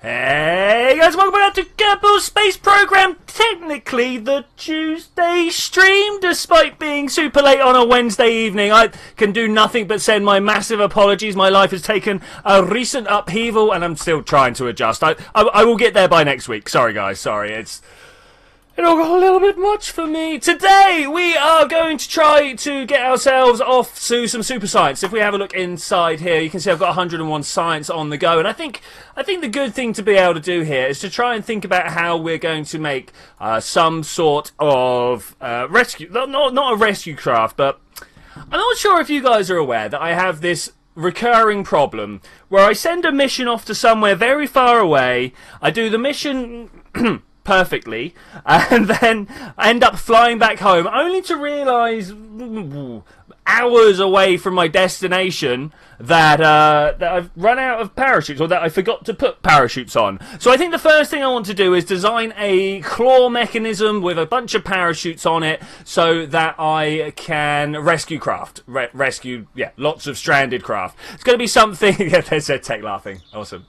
Hey guys, welcome back to Kerbal Space Program. Technically the Tuesday stream, despite being super late on a Wednesday evening. I can do nothing but send my massive apologies. My life has taken a recent upheaval and I'm still trying to adjust. I will get there by next week. Sorry guys, sorry. It all got a little bit much for me. Today, we are going to try to get ourselves off to some super science. If we have a look inside here, you can see I've got 101 science on the go. And I think the good thing to be able to do here is to try and think about how we're going to make some sort of rescue. Not a rescue craft, but I'm not sure if you guys are aware that I have this recurring problem where I send a mission off to somewhere very far away. I do the mission perfectly, and then I end up flying back home, only to realise hours away from my destination that I've run out of parachutes, or that I forgot to put parachutes on. So I think the first thing I want to do is design a claw mechanism with a bunch of parachutes on it, so that I can rescue craft. Rescue, yeah, lots of stranded craft. It's going to be something. Yeah, there's a tech laughing. Awesome.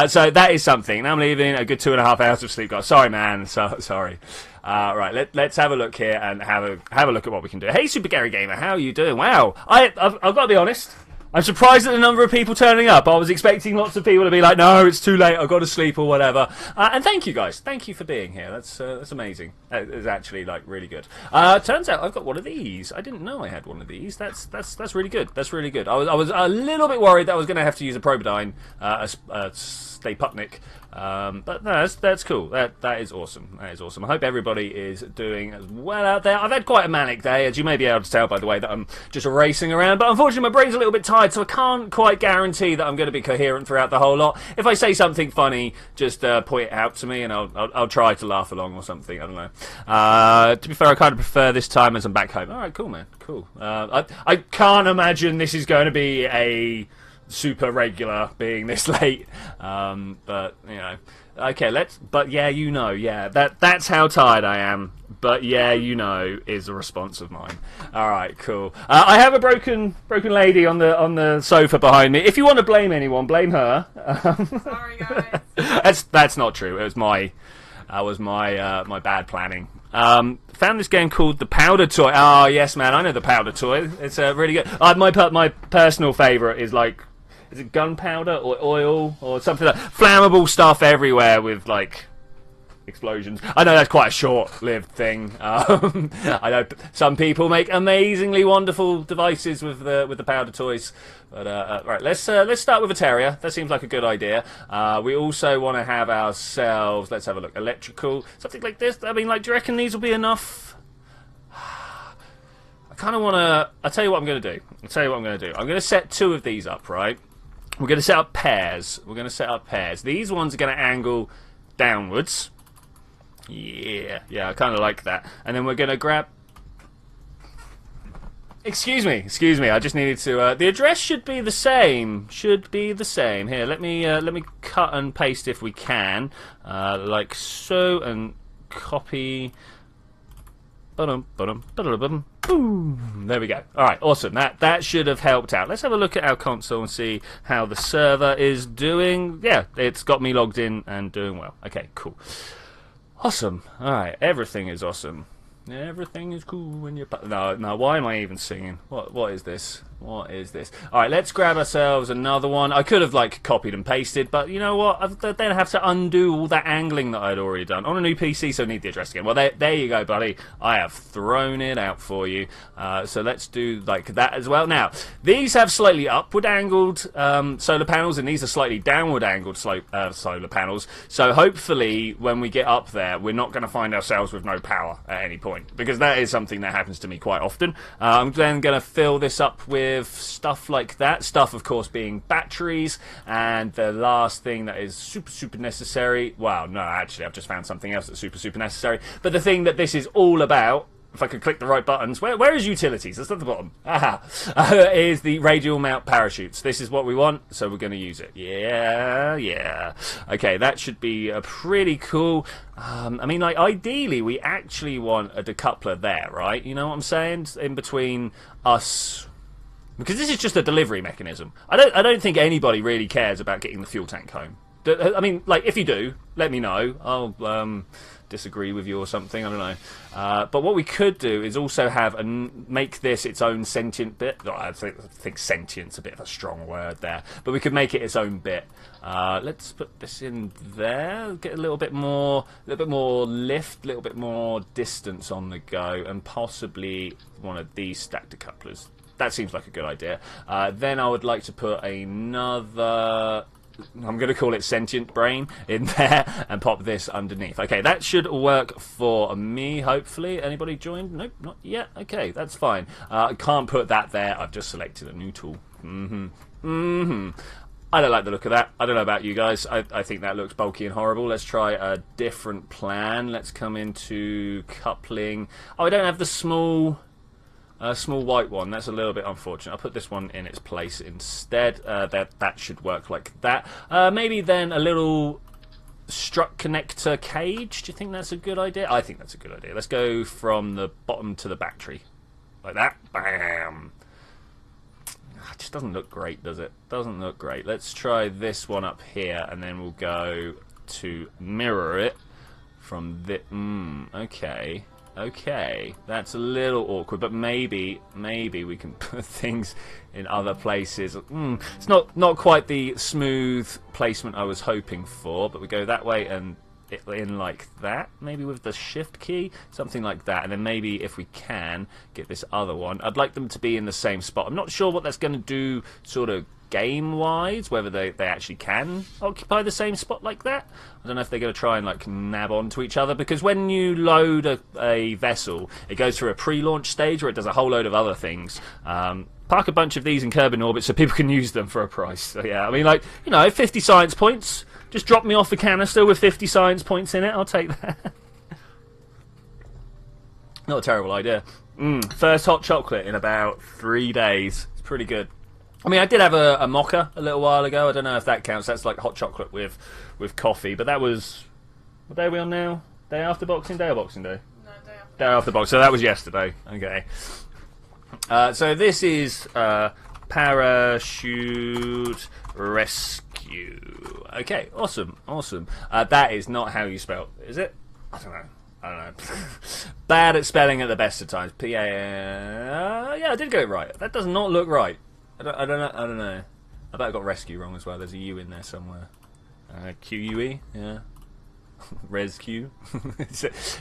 So that is something. And I'm leaving a good 2.5 hours of sleep, guys. Sorry, man. Sorry. Right, let's have a look here and have a look at what we can do. Hey, Super Gary Gamer, how are you doing? Wow, I've got to be honest. I'm surprised at the number of people turning up. I was expecting lots of people to be like, no, it's too late, I've got to sleep or whatever. And thank you guys. Thank you for being here. That's amazing. It's actually like really good. Turns out I've got one of these. I didn't know I had one of these. That's really good. That's really good. I was a little bit worried that I was going to have to use a Probodyne, Stay Putnik. But no, that's cool. That is awesome. That is awesome. I hope everybody is doing as well out there. I've had quite a manic day, as you may be able to tell by the way that I'm just racing around. But unfortunately, my brain's a little bit tired, so I can't quite guarantee that I'm going to be coherent throughout the whole lot. If I say something funny, just point it out to me, and I'll try to laugh along or something. I don't know. To be fair, I kind of prefer this time as I'm back home. All right, cool, man. Cool. I can't imagine this is going to be a super regular being this late, but you know, okay, but yeah, you know, yeah, that's how tired I am, but yeah, you know, is a response of mine. All right, cool. I have a broken lady on the sofa behind me. If you want to blame anyone, blame her. Sorry guys. That's not true. It was my my bad planning. Found this game called The Powder Toy. Oh yes, man, I know The Powder Toy. It's really good. My personal favourite is like, is it gunpowder or oil or something like flammable stuff everywhere with like explosions? I know that's quite a short-lived thing. I know some people make amazingly wonderful devices with the powder toys. But right, let's start with a terrier. That seems like a good idea. We also want to have ourselves. Let's have a look. Electrical, something like this. I mean, like, do you reckon these will be enough? I kind of want to. I'll tell you what I'm going to do. I'm going to set 2 of these up, right? We're going to set up pairs. These ones are going to angle downwards. Yeah, I kind of like that. And then we're going to grab... Excuse me. I just needed to... the address should be the same. Here, let me cut and paste if we can. Like so, and copy... Boom. There we go. Alright, awesome. That should have helped out. Let's have a look at our console and see how the server is doing. Yeah, it's got me logged in and doing well. Okay, cool. Awesome. Alright, everything is awesome. Everything is cool when you're... No, why am I even singing? What is this? Alright, let's grab ourselves another one. I could have, like, copied and pasted, but you know what? I then have to undo all that angling that I'd already done. On a new PC, so I need the address again. Well, there you go, buddy. I have thrown it out for you. So let's do, like, that as well. Now, these have slightly upward-angled solar panels, and these are slightly downward-angled solar panels. So hopefully, when we get up there, we're not going to find ourselves with no power at any point, because that is something that happens to me quite often. I'm then going to fill this up with stuff like that. Stuff, of course, being batteries. And the last thing that is super necessary... Wow, no, actually, I've just found something else that's super necessary. But the thing that this is all about... If I could click the right buttons... Where is utilities? That's at the bottom. Aha! Is the radial mount parachutes. This is what we want, so we're going to use it. Yeah. Okay, that should be pretty cool. I mean, like, ideally, we actually want a decoupler there, right? You know what I'm saying? In between us... Because this is just a delivery mechanism. I don't think anybody really cares about getting the fuel tank home. I mean, like, if you do, let me know. I'll disagree with you or something. I don't know. But what we could do is also have make this its own sentient bit. I think sentient's a bit of a strong word there, but we could make it its own bit. Let's put this in there. Get a little bit more lift, a little bit more distance on the go, and possibly one of these stack decouplers. That seems like a good idea. Then I would like to put another, I'm going to call it sentient brain, in there and pop this underneath. Okay, that should work for me, hopefully. Anybody joined? Nope, not yet. Okay, that's fine. I can't put that there. I've just selected a new tool. I don't like the look of that. I don't know about you guys. I think that looks bulky and horrible. Let's try a different plan. Let's come into coupling. Oh, I don't have the small white one. That's a little bit unfortunate. I'll put this one in its place instead. That should work like that. Maybe then a little strut connector cage. Do you think that's a good idea? I think that's a good idea. Let's go from the bottom to the battery. Like that. Bam. It just doesn't look great, does it? Doesn't look great. Let's try this one up here, and then we'll go to mirror it from the... okay. Okay, that's a little awkward, but maybe we can put things in other places. It's not quite the smooth placement I was hoping for, but we go that way and in like that, maybe with the shift key, something like that, and then maybe if we can get this other one, I'd like them to be in the same spot. I'm not sure what that's going to do sort of game-wise, whether they actually can occupy the same spot like that. I don't know if they're going to try and like nab onto each other, because when you load a vessel, it goes through a pre-launch stage where it does a whole load of other things. Park a bunch of these in Kerbal orbit so people can use them for a price. So yeah, I mean, like, you know, 50 science points. Just drop me off a canister with 50 science points in it. I'll take that. Not a terrible idea. First hot chocolate in about 3 days. It's pretty good. I mean, I did have a mocha a little while ago. I don't know if that counts. That's like hot chocolate with coffee. But that was... What day are we on now? Day after Boxing Day or Boxing Day? No, day after. Day after Boxing. So that was yesterday. Okay. So this is Parachute Rescue. Okay, awesome. That is not how you spell, is it? I don't know. Bad at spelling at the best of times. P-A... yeah, I did get it right. That does not look right. I don't know. I bet I got rescue wrong as well. There's a U in there somewhere. Q-U-E? Yeah. Rescue.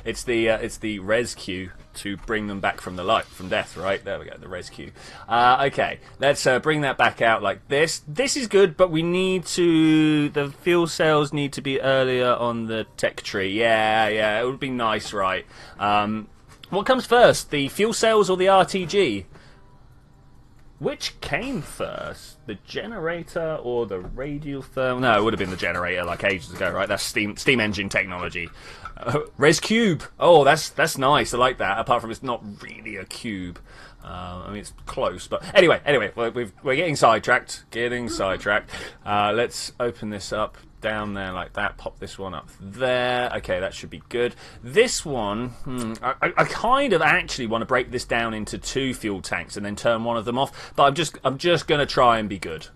it's the rescue to bring them back from the light, from death, right? There we go, the rescue. Okay, let's bring that back out like this. This is good, but we need to... The fuel cells need to be earlier on the tech tree. Yeah, it would be nice, right? What comes first, the fuel cells or the RTG? Which came first? The generator or the radial thermal? No, it would have been the generator like ages ago, right? That's steam engine technology. Res cube. Oh, that's nice. I like that. Apart from it's not really a cube. I mean, it's close, but anyway, we're getting sidetracked. Let's open this up down there like that. Pop this one up there. Okay, that should be good. This one, I kind of actually want to break this down into 2 fuel tanks and then turn one of them off. But I'm just going to try and be good.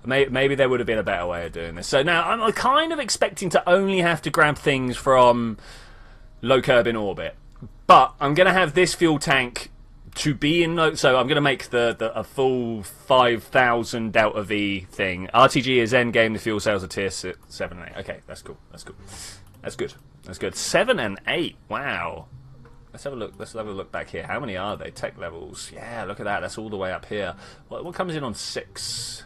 Maybe there would have been a better way of doing this. So now I'm kind of expecting to only have to grab things from low Kerbal orbit, but I'm going to have this fuel tank to be in low, so I'm going to make a full 5,000 Delta V thing. RTG is end game. The fuel cells are tier 7 and 8. Okay, that's cool. That's good. 7 and 8. Wow. Let's have a look. Let's have a look back here. How many are they? Tech levels. Yeah, look at that. That's all the way up here. What comes in on 6?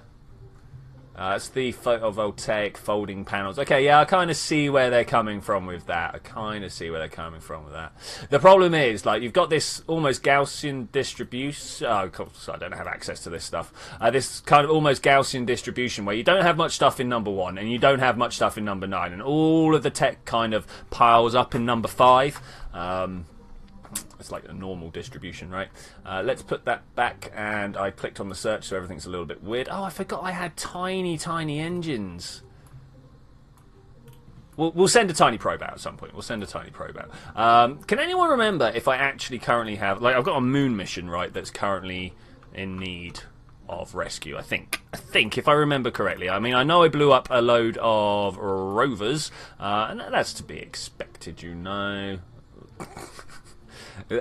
It's the photovoltaic folding panels. Okay, yeah, I kind of see where they're coming from with that. The problem is, like, you've got this almost Gaussian distribution. Oh, of course, I don't have access to this stuff. This kind of almost Gaussian distribution where you don't have much stuff in number 1 and you don't have much stuff in number 9, and all of the tech kind of piles up in number 5. It's like a normal distribution, right? Let's put that back, and I clicked on the search, so everything's a little bit weird. Oh, I forgot I had tiny engines. We'll send a tiny probe out at some point. Can anyone remember if I actually currently have... Like, I've got a moon mission, right, that's currently in need of rescue, I think. If I remember correctly. I mean, I know I blew up a load of rovers, and that's to be expected, you know.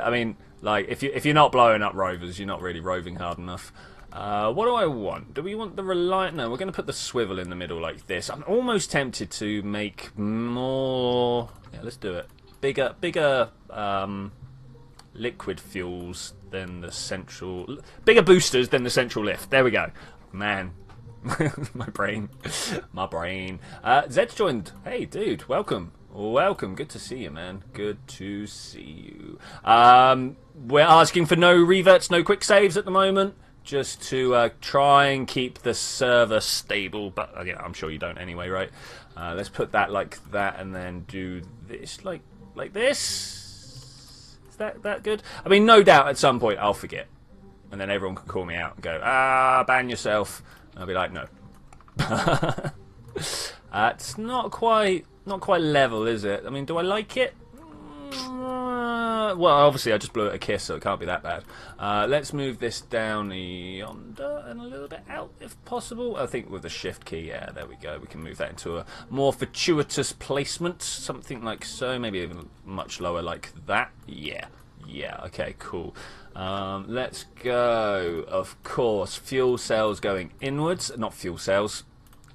I mean, like, if you're not blowing up rovers, you're not really roving hard enough. What do I want? Do we want the reliant? No, we're going to put the swivel in the middle like this. I'm almost tempted to make more... Yeah, let's do it. Bigger liquid fuels than the central... Bigger boosters than the central lift. There we go. Man. My brain. Zed's joined. Hey, dude. Welcome. Welcome. Good to see you, man. Good to see you. We're asking for no reverts, no quick saves at the moment. Just to try and keep the server stable. But, again, I'm sure you don't anyway, right? Let's put that like that and then do this like this. Is that good? I mean, no doubt at some point I'll forget. And then everyone can call me out and go, ban yourself. And I'll be like, no. It's not quite level, is it? I mean, do I like it? Well, obviously I just blew it a kiss, so it can't be that bad. Let's move this down yonder and a little bit out, if possible. I think with the shift key, yeah, there we go. We can move that into a more fortuitous placement, something like so. Maybe even much lower like that. Yeah, okay, cool. Let's go, of course, fuel cells going inwards. Not fuel cells.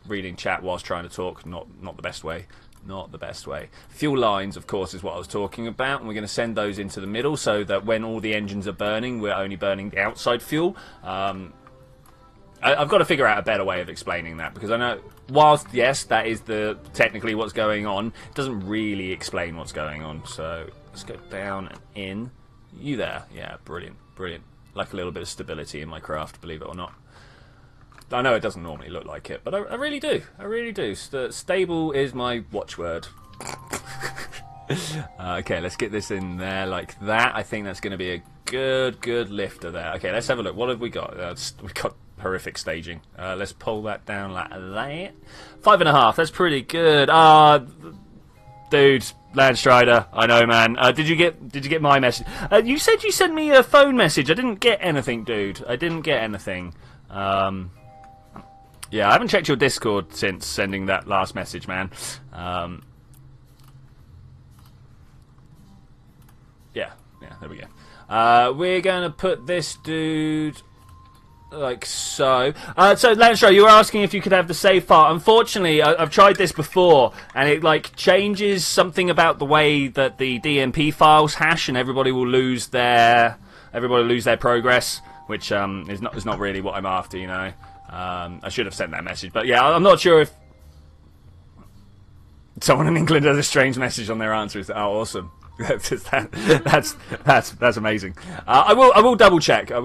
Reading chat whilst trying to talk, not the best way. Not the best way. Fuel lines, of course, is what I was talking about, and we're going to send those into the middle so that when all the engines are burning, we're only burning the outside fuel. I've got to figure out a better way of explaining that, because I know, whilst, yes, that is technically what's going on, it doesn't really explain what's going on. So let's go down and in. You there? Yeah, brilliant. Like a little bit of stability in my craft, believe it or not. I know it doesn't normally look like it, but I really do. Stable is my watchword. Okay, let's get this in there like that. I think that's going to be a good lifter there. Okay, let's have a look. What have we got? We've got horrific staging. Let's pull that down like that. 5.5. That's pretty good. Dude, Landstrider. I know, man. Did you get my message? You said you sent me a phone message. I didn't get anything, dude. I didn't get anything. Yeah, I haven't checked your Discord since sending that last message, man. Yeah, there we go. We're going to put this dude like so. So, Lanstra, you were asking if you could have the save file. Unfortunately, I've tried this before, and it like changes something about the way that the DMP files hash, and everybody will lose their progress, which is not really what I'm after, you know. I should have sent that message, but yeah, I'm not sure if someone in England has a strange message on their answer. Oh, awesome! that's amazing. I will double check. But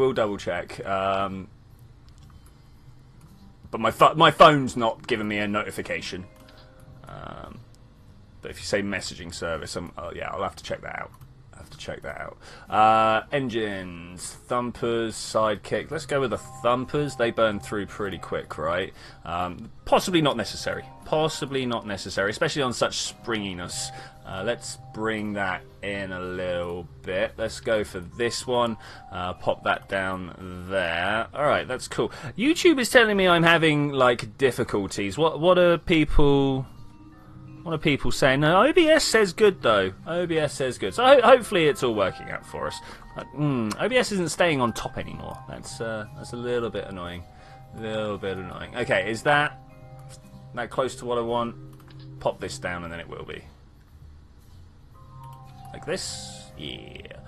my phone's not giving me a notification. But if you say messaging service, yeah, I'll have to check that out. Engines, thumpers, sidekick. Let's go with the thumpers. They burn through pretty quick, right? Possibly not necessary, especially on such springiness. Let's bring that in a little bit. Let's go for this one. Pop that down there. Alright, that's cool. YouTube is telling me I'm having like difficulties. What are people saying? No, OBS says good though. OBS says good. So hopefully it's all working out for us. OBS isn't staying on top anymore. That's a little bit annoying. Okay, is that close to what I want? Pop this down and then it will be. Like this? Yeah.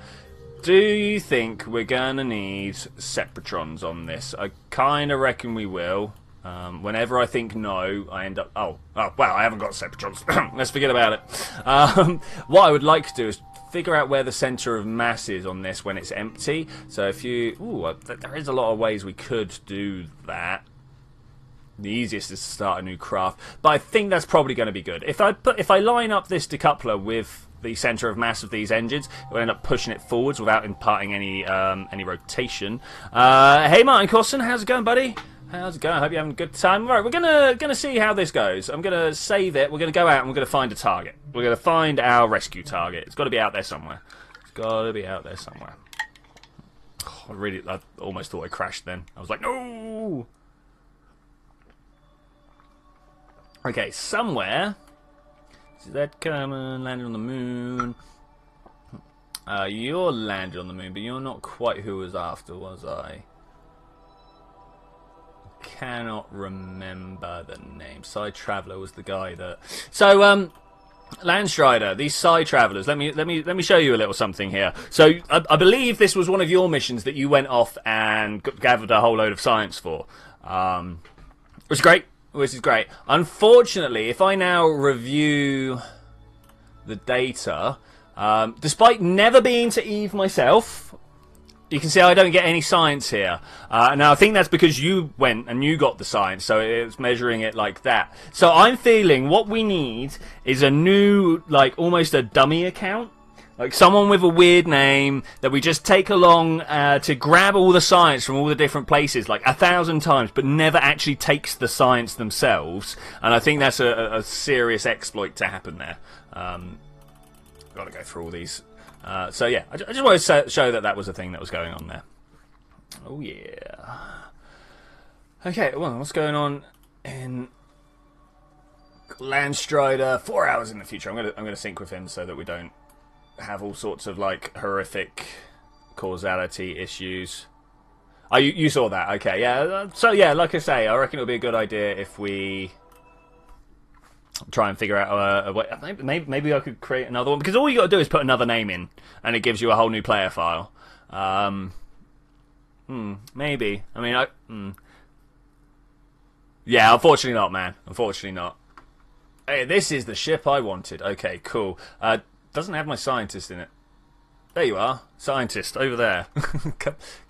Do you think we're gonna need Separatrons on this? I kinda reckon we will. Whenever I think no, I end up... Oh, wow, I haven't got Separatrons. Let's forget about it. What I would like to do is figure out where the centre of mass is on this when it's empty. So if you... Ooh, there is a lot of ways we could do that. The easiest is to start a new craft. But I think that's probably going to be good. If I line up this decoupler with the centre of mass of these engines, we'll end up pushing it forwards without imparting any rotation. Hey, Martin Corson, how's it going, buddy? How's it going? I hope you're having a good time. Right, we're gonna see how this goes. I'm gonna save it. We're gonna go out and we're gonna find a target. We're gonna find our rescue target. It's got to be out there somewhere. Oh, I almost thought I crashed then. I was like, no. Ooh. Okay, somewhere. Is that coming? Landed on the moon. You're landed on the moon, but you're not quite who was after, was I? Cannot remember the name. Side Traveller was the guy that. So, Landstrider, these side travelers. Let me show you a little something here. So, I believe this was one of your missions that you went off and gathered a whole load of science for, which is great. Which is great. Unfortunately, if I now review the data, despite never being to Eve myself, you can see I don't get any science here. Now, I think that's because you went and you got the science, so it's measuring it like that. So I'm feeling what we need is a new, like, almost a dummy account. Like someone with a weird name that we just take along to grab all the science from all the different places, like 1,000 times, but never actually takes the science themselves. And I think that's a serious exploit to happen there. Got to go through all these. So yeah, I just want to show that that was a thing that was going on there. Oh yeah. Okay, well, what's going on in Landstrider? 4 hours in the future. I'm gonna sync with him so that we don't have all sorts of like horrific causality issues. Oh, you saw that? Okay, yeah. So yeah, like I say, I reckon it would be a good idea if we try and figure out a way. Maybe I could create another one, because all you got to do is put another name in, and it gives you a whole new player file. Maybe. I mean, yeah. Unfortunately not, man. Unfortunately not. Hey, this is the ship I wanted. Okay, cool. Doesn't have my scientist in it. There you are, scientist over there.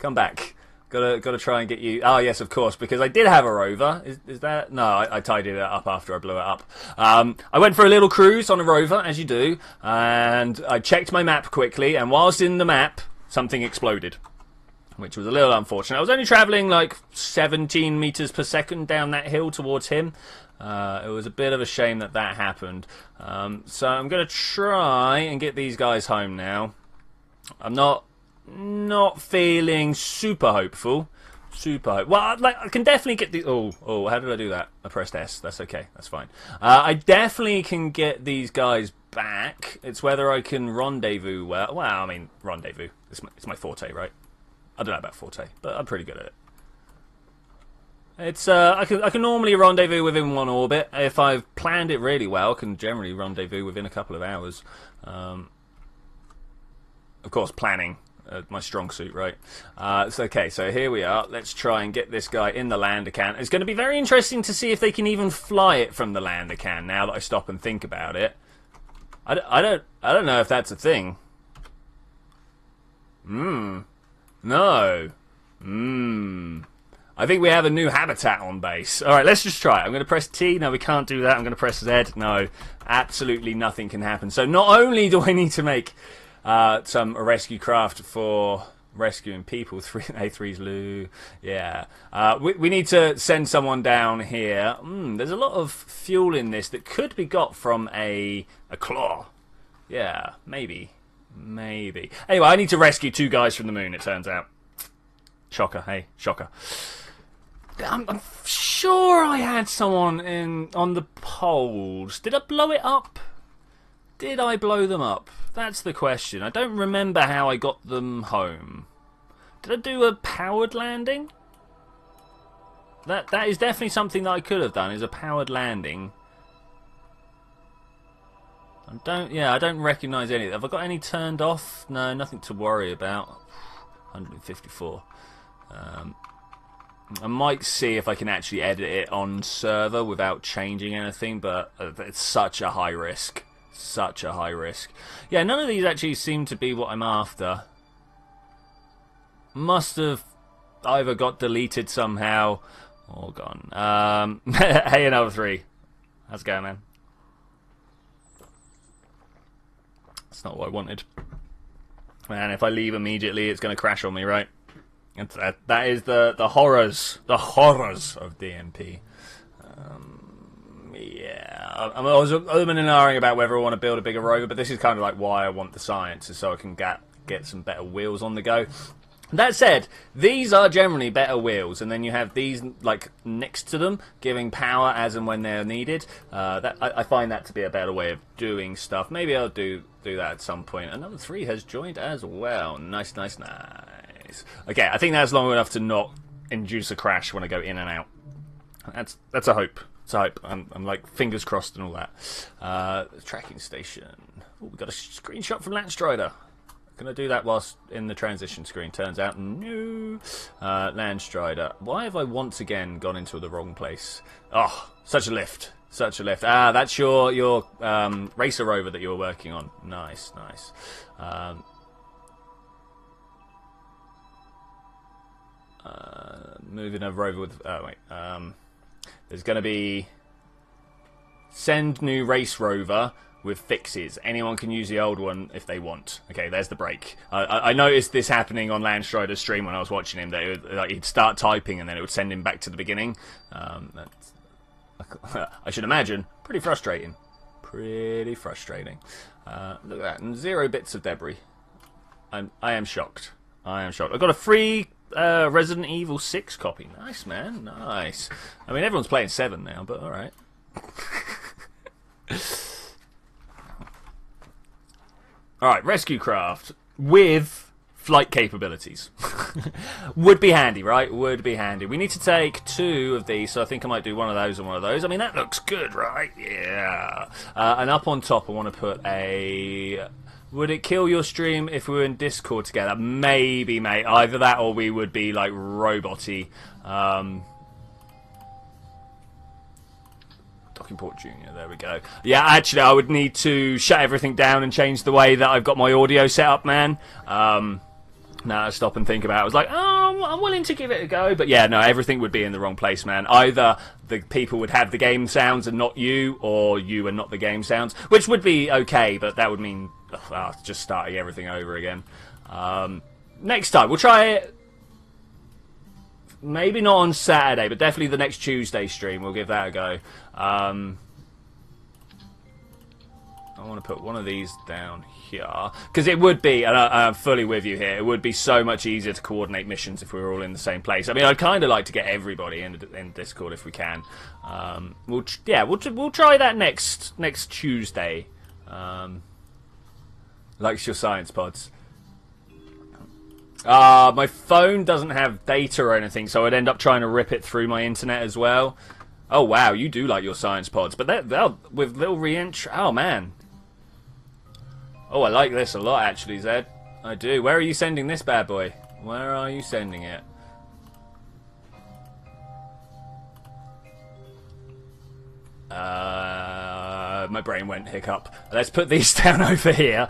come back. Gotta try and get you. Oh yes, of course, because I did have a rover. Is that? No, I tidied it up after I blew it up. I went for a little cruise on a rover, as you do, and I checked my map quickly. And whilst in the map, something exploded, which was a little unfortunate. I was only travelling like 17 meters per second down that hill towards him. It was a bit of a shame that that happened. So I'm going to try and get these guys home now. I'm not feeling super hopeful. Well, like, I can definitely get the... Oh, how did I do that? I pressed S. That's okay. That's fine. I definitely can get these guys back. It's whether I can rendezvous well. Well, I mean, rendezvous. It's my forte, right? I don't know about forte, but I'm pretty good at it. It's I can normally rendezvous within one orbit. If I've planned it really well, I can generally rendezvous within a couple of hours. Of course, planning, my strong suit, right? It's okay, so here we are. Let's try and get this guy in the lander can. It's going to be very interesting to see if they can even fly it from the lander can, now that I stop and think about it. I don't know if that's a thing. No. I think we have a new habitat on base. Alright, let's just try it. I'm going to press T. No, we can't do that. I'm going to press Z. No, absolutely nothing can happen. So not only do I need to make some rescue craft for rescuing people, A3's Lou, yeah. We need to send someone down here. There's a lot of fuel in this that could be got from a claw. Yeah, maybe. Anyway, I need to rescue 2 guys from the moon, it turns out. Shocker, hey, shocker. I'm sure I had someone on the poles. Did I blow it up? Did I blow them up? That's the question. I don't remember how I got them home. Did I do a powered landing? That is definitely something that I could have done, is a powered landing. I don't recognise any. Have I got any turned off? No, nothing to worry about. 154. I might see if I can actually edit it on server without changing anything, but it's such a high risk. Such a high risk. Yeah, none of these actually seem to be what I'm after. Must have either got deleted somehow or gone. Hey, another 3. How's it going, man? That's not what I wanted. Man, if I leave immediately, it's going to crash on me, right? That is the horrors of DMP. Yeah, I was umming and ahhing about whether I want to build a bigger rover, but this is kind of like why I want the science, is so I can get some better wheels on the go. That said, these are generally better wheels, and then you have these like next to them, giving power as and when they're needed. I find that to be a better way of doing stuff. Maybe I'll do that at some point. Another 3 has joined as well. Nice, nice, nice. Okay, I think that's long enough to not induce a crash when I go in and out. That's a hope. It's a hope. I'm like fingers crossed and all that. Tracking station. Oh, we got a screenshot from Landstrider. Can I do that whilst in the transition screen? Turns out, no. Landstrider. Why have I once again gone into the wrong place? Oh, such a lift. Such a lift. Ah, that's your racer rover that you're working on. Nice, nice. Moving over over with... Oh, wait. There's going to be... Send new race rover with fixes. Anyone can use the old one if they want. Okay, there's the break. I noticed this happening on Landstrider's stream when I was watching him. That it would, like, he'd start typing and then it would send him back to the beginning. That's, I should imagine, pretty frustrating. Pretty frustrating. Look at that, and 0 bits of debris. I am shocked. I am shocked. I got a free Resident Evil 6 copy. Nice, man. Nice. I mean, everyone's playing 7 now, but all right. Alright, rescue craft with flight capabilities. Would be handy, right? Would be handy. We need to take 2 of these, so I think I might do one of those and one of those. I mean, that looks good, right? Yeah. And up on top, I want to put a... Would it kill your stream if we were in Discord together? Maybe, mate. Either that or we would be, like, robot-y. Port Junior, there we go. Yeah, actually, I would need to shut everything down and change the way that I've got my audio set up, man. Now I stop and think about it. I was like, oh, I'm willing to give it a go. But yeah, no, everything would be in the wrong place, man. Either the people would have the game sounds and not you, or you and not the game sounds, which would be okay, but that would mean just starting everything over again. Next time, we'll try it. Maybe not on Saturday, but definitely the next Tuesday stream. We'll give that a go. I want to put one of these down here. Because it would be, and I'm fully with you here, it would be so much easier to coordinate missions if we were all in the same place. I mean, I'd kind of like to get everybody in Discord if we can. We'll try that next Tuesday. Likes your science pods. My phone doesn't have data or anything, so I'd end up trying to rip it through my internet as well. Oh, wow, you do like your science pods. But they'll with little re-entry... Oh, man. Oh, I like this a lot, actually, Zed. I do. Where are you sending this bad boy? Where are you sending it? My brain went hiccup. Let's put these down over here.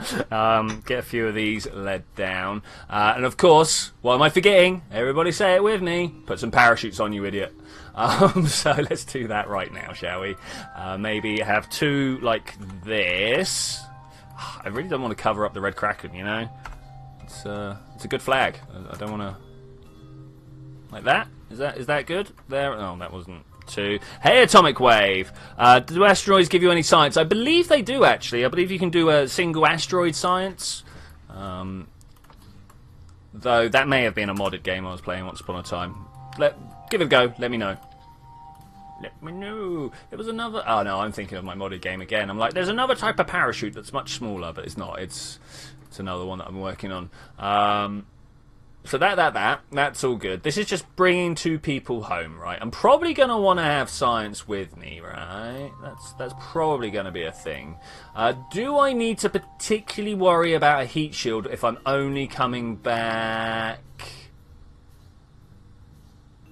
Get a few of these led down. And of course, what am I forgetting? Everybody say it with me. Put some parachutes on, you idiot. So let's do that right now, shall we? Maybe have 2 like this. I really don't want to cover up the Red Kraken, you know? It's a good flag. I don't want to... Like that? Is that good? There? Oh, that wasn't... 2. Hey, Atomic Wave! Do asteroids give you any science? I believe they do, actually. I believe you can do a single asteroid science. Though that may have been a modded game I was playing once upon a time. Give it a go. Let me know. Let me know. There was another... Oh, no, I'm thinking of my modded game again. I'm like, there's another type of parachute that's much smaller, but it's not. It's another one that I'm working on. So that's all good. This is just bringing 2 people home, right? I'm probably going to want to have science with me, right? That's probably going to be a thing. Do I need to particularly worry about a heat shield if I'm only coming back?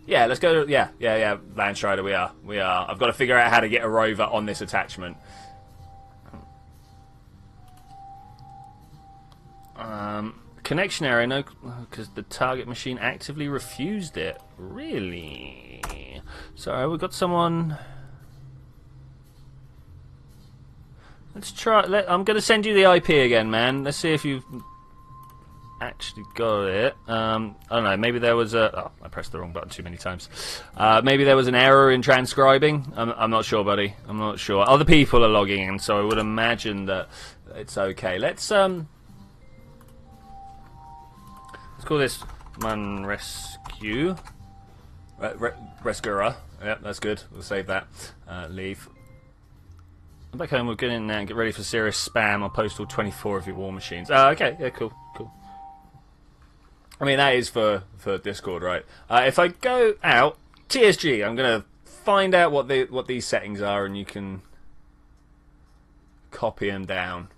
Yeah, let's go. Yeah. Landstrider, we are. I've got to figure out how to get a rover on this attachment. Connection error, no, because the target machine actively refused it. Really? Sorry, we've got someone... Let's try... I'm going to send you the IP again, man. Let's see if you've actually got it. I don't know, maybe there was a... Oh, I pressed the wrong button too many times. Maybe there was an error in transcribing. I'm not sure, buddy. I'm not sure. Other people are logging in, so I would imagine that it's okay. Let's call this Man rescue. Rescuer. Yep, that's good. We'll save that. Leave. Back home, we'll get in there and get ready for serious spam. I'll post all 24 of your war machines. Okay, yeah, cool. I mean, that is for Discord, right? If I go out, TSG, I'm going to find out what these settings are, and you can copy them down.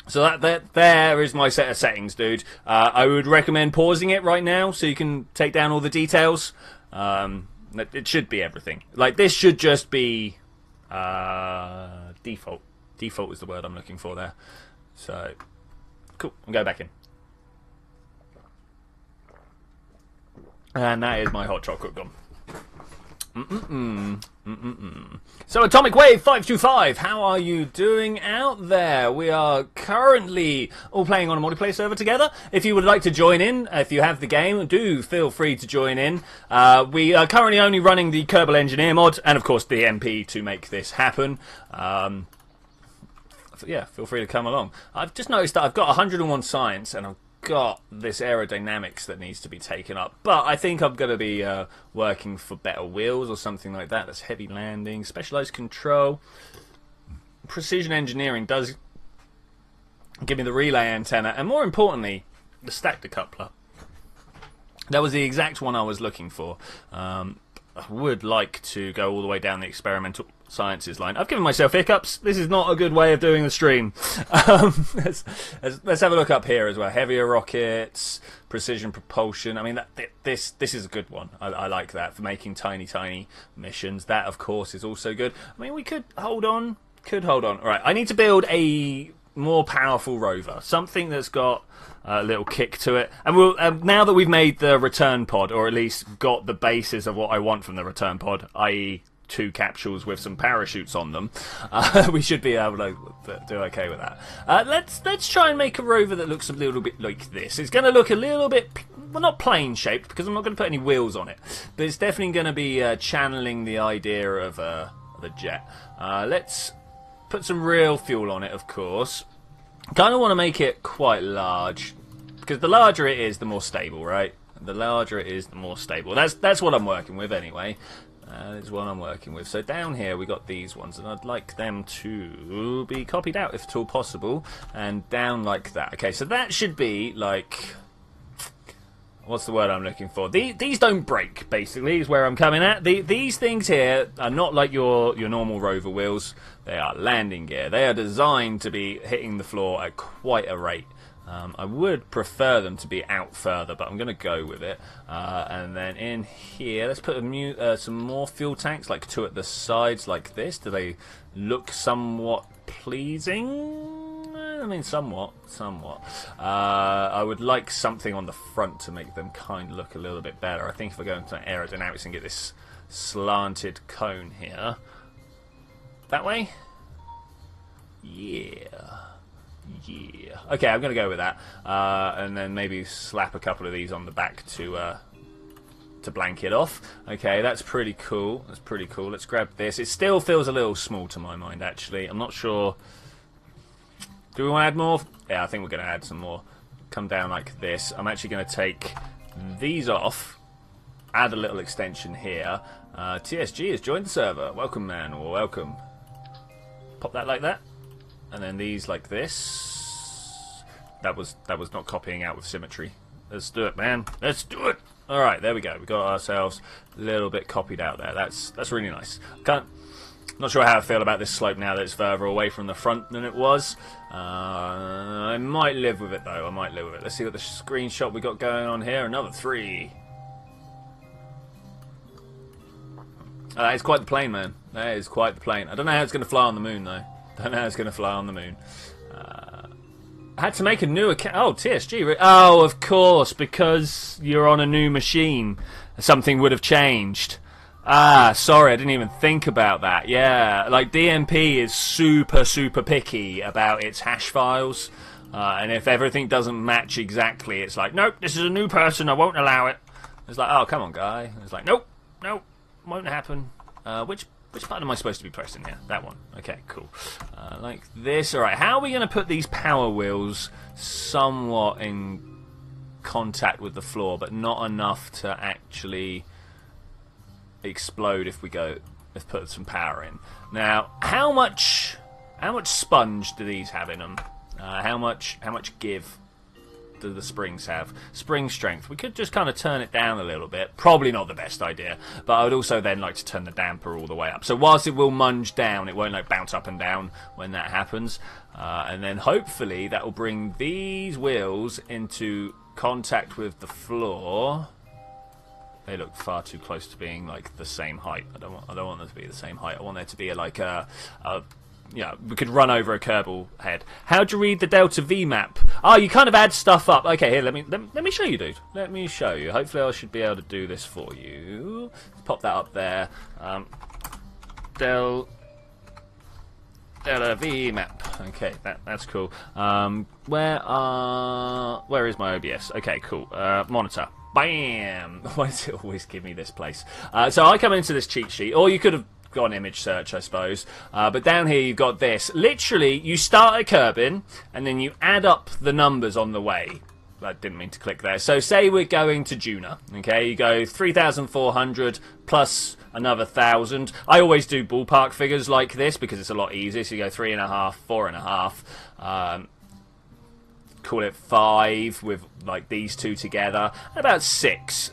So there is my set of settings, dude. I would recommend pausing it right now so you can take down all the details. It should be everything. Like, this should just be default. Default is the word I'm looking for there. So, cool. I'll go back in. And that is my hot chocolate gone. So, Atomic Wave 525, how are you doing out there? We are currently all playing on a multiplayer server together. If you would like to join in, if you have the game, do feel free to join in. We are currently only running the Kerbal Engineer mod, and of course the DMP to make this happen. Yeah, feel free to come along. I've just noticed that I've got 101 science, and I've got this aerodynamics that needs to be taken up, but I think I'm going to be working for better wheels or something like that. That's heavy landing, specialized control, precision engineering does give me the relay antenna, and more importantly, the stack decoupler. That was the exact one I was looking for. I would like to go all the way down the experimental sciences line. I've given myself hiccups. This is not a good way of doing the stream. Let's have a look up here as well. Heavier rockets, precision propulsion. I mean, this is a good one. I like that for making tiny missions. That, of course, is also good. I mean, we could hold on. All right, I need to build a more powerful rover, something that's got a little kick to it. And we'll now that we've made the return pod, or at least got the basis of what I want from the return pod, i.e. 2 capsules with some parachutes on them, we should be able to do okay with that. Let's try and make a rover that looks a little bit like this. It's going to look a little bit, well, not plane shaped, because I'm not going to put any wheels on it, but it's definitely going to be channeling the idea of a jet. Let's put some real fuel on it, of course. Kind of want to make it quite large, because the larger it is, the more stable, right? The larger it is, the more stable. That's what I'm working with anyway. Is what I'm working with. So down here we got these ones, and I'd like them to be copied out if at all possible, and down like that. Okay, so that should be like, what's the word I'm looking for? These don't break, basically, is where I'm coming at. These things here are not like your normal rover wheels. They are landing gear. They are designed to be hitting the floor at quite a rate. I would prefer them to be out further, but I'm going to go with it. And then in here, let's put some more fuel tanks, like 2 at the sides like this. Do they look somewhat pleasing? I mean, somewhat. I would like something on the front to make them kind of look a little bit better. I think if I go into aerodynamics and get this slanted cone here. That way? Yeah. Okay, I'm going to go with that. And then maybe slap a couple of these on the back to blank it off. Okay, that's pretty cool. Let's grab this. It still feels a little small to my mind, actually. I'm not sure. Do we want to add more? Yeah, I think we're going to add some more. Come down like this. I'm actually going to take these off. Add a little extension here. TSG has joined the server. Welcome, man, or welcome. Pop that like that. And then these like this. That was not copying out with symmetry. Let's do it, man. Let's do it. All right, there we go. We got ourselves a little bit copied out there. That's really nice. Not sure how I feel about this slope now that it's further away from the front than it was. I might live with it though. Let's see what the screenshot we got going on here. Another 3. It's quite the plane, man. That is quite the plane. I don't know how it's going to fly on the moon though. I had to make a new account. Oh, TSG. Oh, of course, because you're on a new machine. Something would have changed. Ah, sorry, I didn't even think about that. Yeah, like DMP is super picky about its hash files. And if everything doesn't match exactly, it's like, nope, this is a new person, I won't allow it. It's like, oh, come on, guy. It's like, nope, won't happen. Which button am I supposed to be pressing here? That one. Okay, cool. Like this. Alright, how are we going to put these power wheels somewhat in contact with the floor, but not enough to actually explode if we put some power in. Now, how much sponge do these have in them? How much give do the springs have? Spring strength. We could just kind of turn it down a little bit. Probably not the best idea, but I would also then like to turn the damper all the way up. So whilst it will munge down, it won't like bounce up and down when that happens. And then hopefully that will bring these wheels into contact with the floor. They look far too close to being like the same height. I don't want them to be the same height. I want there to be like yeah, we could run over a Kerbal head. How do you read the Delta V map? Oh, you kind of add stuff up. Okay, here, let me show you, dude. Let me show you. Hopefully I should be able to do this for you. Let's pop that up there. Delta V map. Okay, that's cool. Where is my OBS? Okay, cool. Monitor. Bam! Why does it always give me this place? So I come into this cheat sheet, or you could have gone image search, I suppose. But down here you've got this. Literally, you start a Kerbin, and then you add up the numbers on the way. I didn't mean to click there. So say we're going to Juna. Okay, you go 3,400 plus another 1,000. I always do ballpark figures like this because it's a lot easier. So you go 3.5, 4.5. Call it 5 with like these two together. About 6.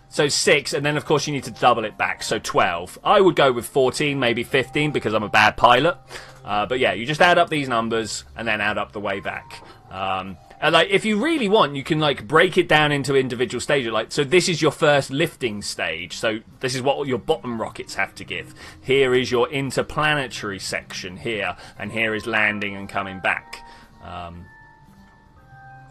So 6, and then of course you need to double it back, so 12. I would go with 14, maybe 15, because I'm a bad pilot. But yeah, you just add up these numbers, and then add up the way back. And like, if you really want, you can like break it down into individual stages. Like, so this is your first lifting stage. So this is what your bottom rockets have to give. Here is your interplanetary section here, and here is landing and coming back.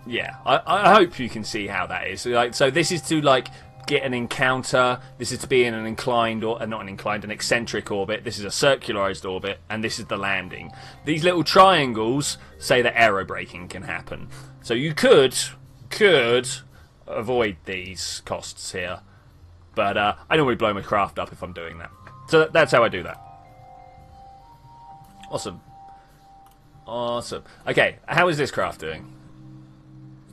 Yeah, I hope you can see how that is. So, like, so this is to like get an encounter. This is to be in an inclined, or not an inclined, an eccentric orbit. This is a circularized orbit, and this is the landing. These little triangles say that aerobraking can happen. So you could avoid these costs here, but I normally blow my craft up if I'm doing that. So that's how I do that. Awesome. Awesome. Okay, how is this craft doing?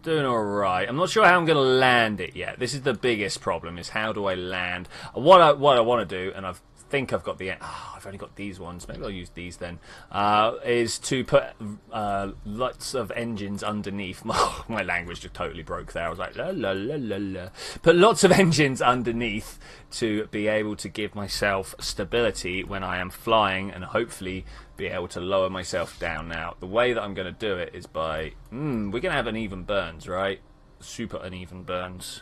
Doing alright. I'm not sure how I'm going to land it yet. This is the biggest problem, is how do I land? What I want to do, and I think I've got the... Oh, I've only got these ones. Maybe I'll use these then. Is to put lots of engines underneath. My language just totally broke there. I was like, la la la la la. Put lots of engines underneath to be able to give myself stability when I am flying, and hopefully be able to lower myself down. Now, the way that I'm going to do it is by... we're going to have uneven burns, right? Super uneven burns.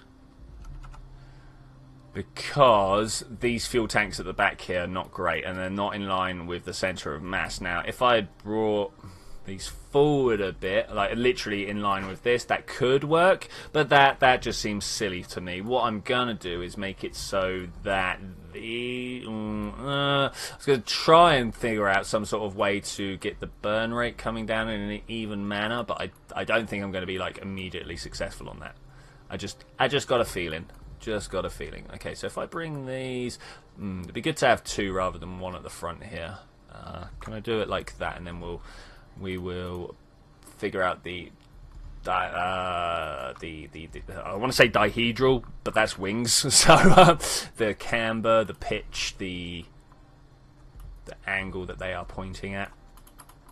Because these fuel tanks at the back here are not great, and they're not in line with the centre of mass. Now, if I had brought these forward a bit, like literally in line with this, that could work, but that just seems silly to me. What I'm going to do is make it so that I was going to try and figure out some sort of way to get the burn rate coming down in an even manner, but I don't think I'm going to be like immediately successful on that. I just got a feeling. Just got a feeling. Okay, so if I bring these, it'd be good to have 2 rather than 1 at the front here. Can I do it like that, and then we will figure out the I want to say dihedral, but that's wings. So the camber, the pitch, the angle that they are pointing at.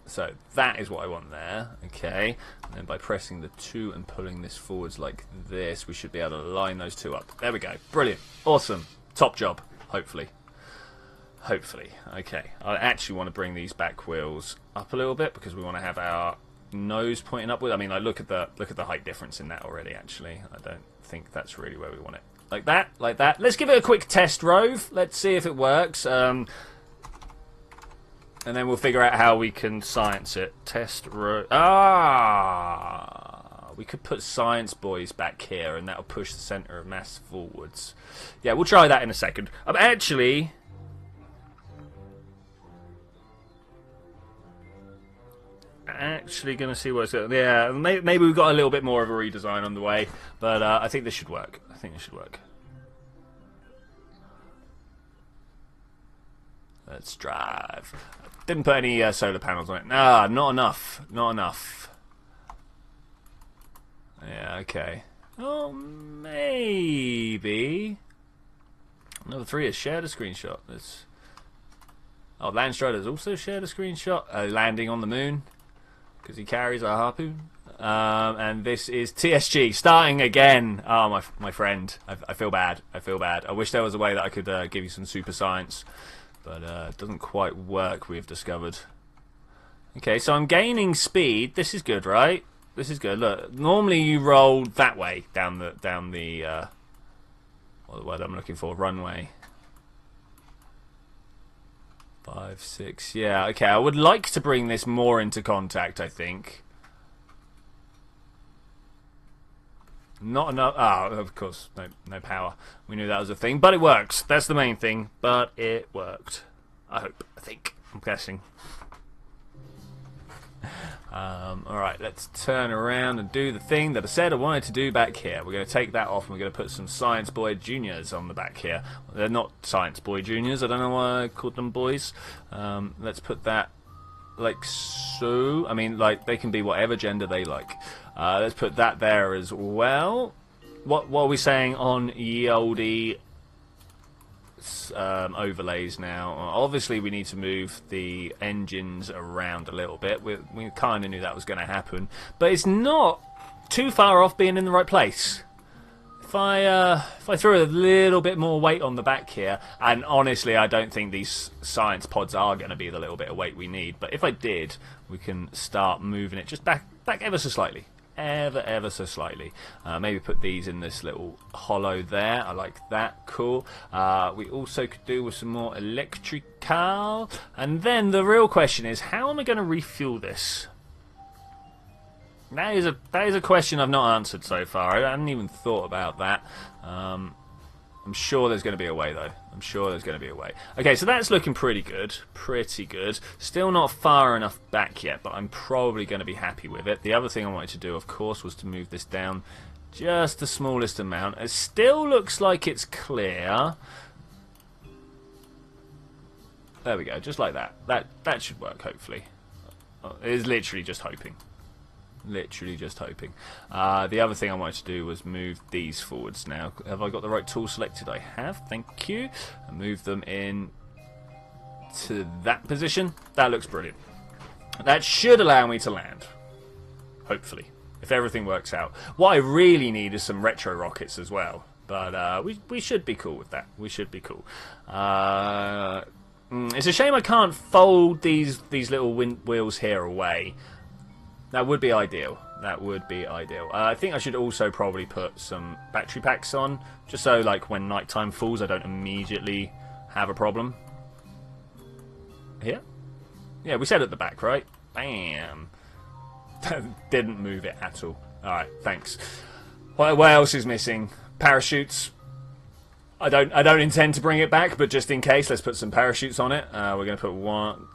So that is what I want there. Okay, and then by pressing the 2 and pulling this forwards like this, we should be able to line those 2 up. There we go. Brilliant. Awesome. Top job. Hopefully. Hopefully. Okay. I actually want to bring these back wheels up a little bit because we want to have our nose pointing upward. I mean, like, look at the height difference in that already. Actually, I don't think that's really where we want it. Like that. Like that. Let's give it a quick test rove. Let's see if it works. And then we'll figure out how we can science it. Test row. We could put science boys back here, and that'll push the centre of mass forwards. Yeah, we'll try that in a second. I'm actually going to see what's going. Yeah, maybe we've got a little bit more of a redesign on the way, but I think this should work. I think this should work. Let's drive. Didn't put any solar panels on it. Nah, not enough. Not enough. Yeah, okay. Oh, maybe. Number 3 has shared a screenshot. Oh, Landstrider's also shared a screenshot. Landing on the moon. Because he carries a harpoon. And this is TSG starting again. Oh, my friend. I feel bad. I feel bad. I wish there was a way that I could give you some super science. But it doesn't quite work, we've discovered. Okay, so I'm gaining speed. This is good, right? This is good. Look, normally you roll that way down the what the word I'm looking for, runway. 5, 6. Yeah, okay. I would like to bring this more into contact, I think. Not enough. Oh, of course, no power. We knew that was a thing, but it works. That's the main thing. But it worked. I hope. I think. I'm guessing. Alright, let's turn around and do the thing that I said I wanted to do back here. We're going to take that off and we're going to put some Science Boy Juniors on the back here. They're not Science Boy Juniors, I don't know why I called them boys. Let's put that like so. I mean, like, they can be whatever gender they like. Let's put that there as well. What are we saying on ye olde overlays now? Obviously we need to move the engines around a little bit. We kind of knew that was going to happen, but it's not too far off being in the right place. If I throw a little bit more weight on the back here, and honestly I don't think these science pods are going to be the little bit of weight we need, but if I did, we can start moving it just back ever so slightly. Ever so slightly. Maybe put these in this little hollow there. I like that. Cool. We also could do with some more electrical. And then the real question is, how am I going to refuel this? That is a question I've not answered so far. I hadn't even thought about that. I'm sure there's going to be a way, though. I'm sure there's going to be a way. Okay, so that's looking pretty good. Pretty good. Still not far enough back yet, but I'm probably going to be happy with it. The other thing I wanted to do, of course, was to move this down just the smallest amount. It still looks like it's clear. There we go, just like that. That should work, hopefully. It is literally just hoping. Literally just hoping. The other thing I wanted to do was move these forwards now. Have I got the right tool selected? I have, thank you. And move them in to that position. That looks brilliant. That should allow me to land. Hopefully. If everything works out. What I really need is some retro rockets as well. But we should be cool with that. We should be cool. It's a shame I can't fold these little wheels here away. That would be ideal. That would be ideal. I think I should also probably put some battery packs on, just so like when nighttime falls I don't immediately have a problem. Here? Yeah, we said at the back, right? Bam. Didn't move it at all. Alright, thanks. What else is missing? Parachutes. I don't intend to bring it back, but just in case, let's put some parachutes on it. We're going to put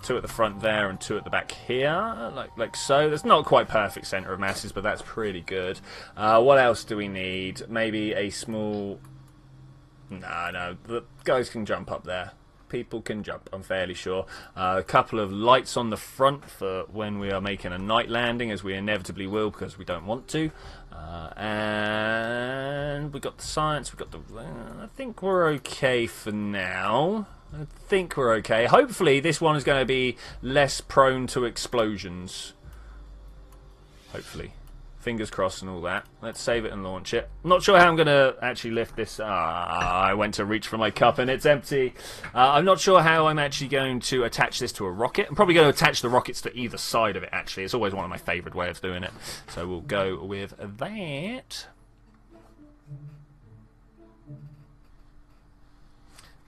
2 at the front there and 2 at the back here, like so. That's not quite perfect center of masses, but that's pretty good. What else do we need? Maybe a small... No, the guys can jump up there. People can jump, I'm fairly sure. A couple of lights on the front for when we are making a night landing, as we inevitably will because we don't want to. And we got the science, we got the... I think we're okay for now. I think we're okay. Hopefully this one is going to be less prone to explosions. Hopefully. Fingers crossed and all that. Let's save it and launch it. I'm not sure how I'm going to actually lift this. I went to reach for my cup and it's empty. I'm not sure how I'm actually going to attach this to a rocket. I'm probably going to attach the rockets to either side of it, actually. It's always one of my favourite ways of doing it. So we'll go with that.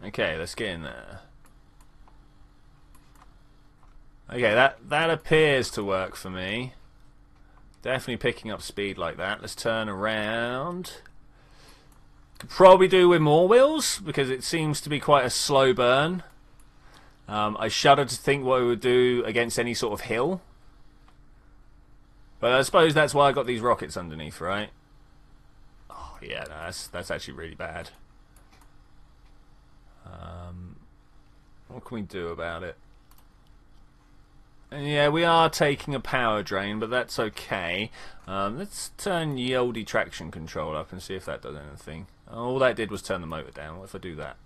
Okay, let's get in there. Okay, that appears to work for me. Definitely picking up speed like that. Let's turn around. Could probably do with more wheels, because it seems to be quite a slow burn. I shudder to think what it would do against any sort of hill. But I suppose that's why I got these rockets underneath, right? Oh, yeah, no, that's actually really bad. What can we do about it? Yeah, we are taking a power drain, but that's okay. Let's turn Yoldi traction control up and see if that does anything. All that did was turn the motor down. What if I do that?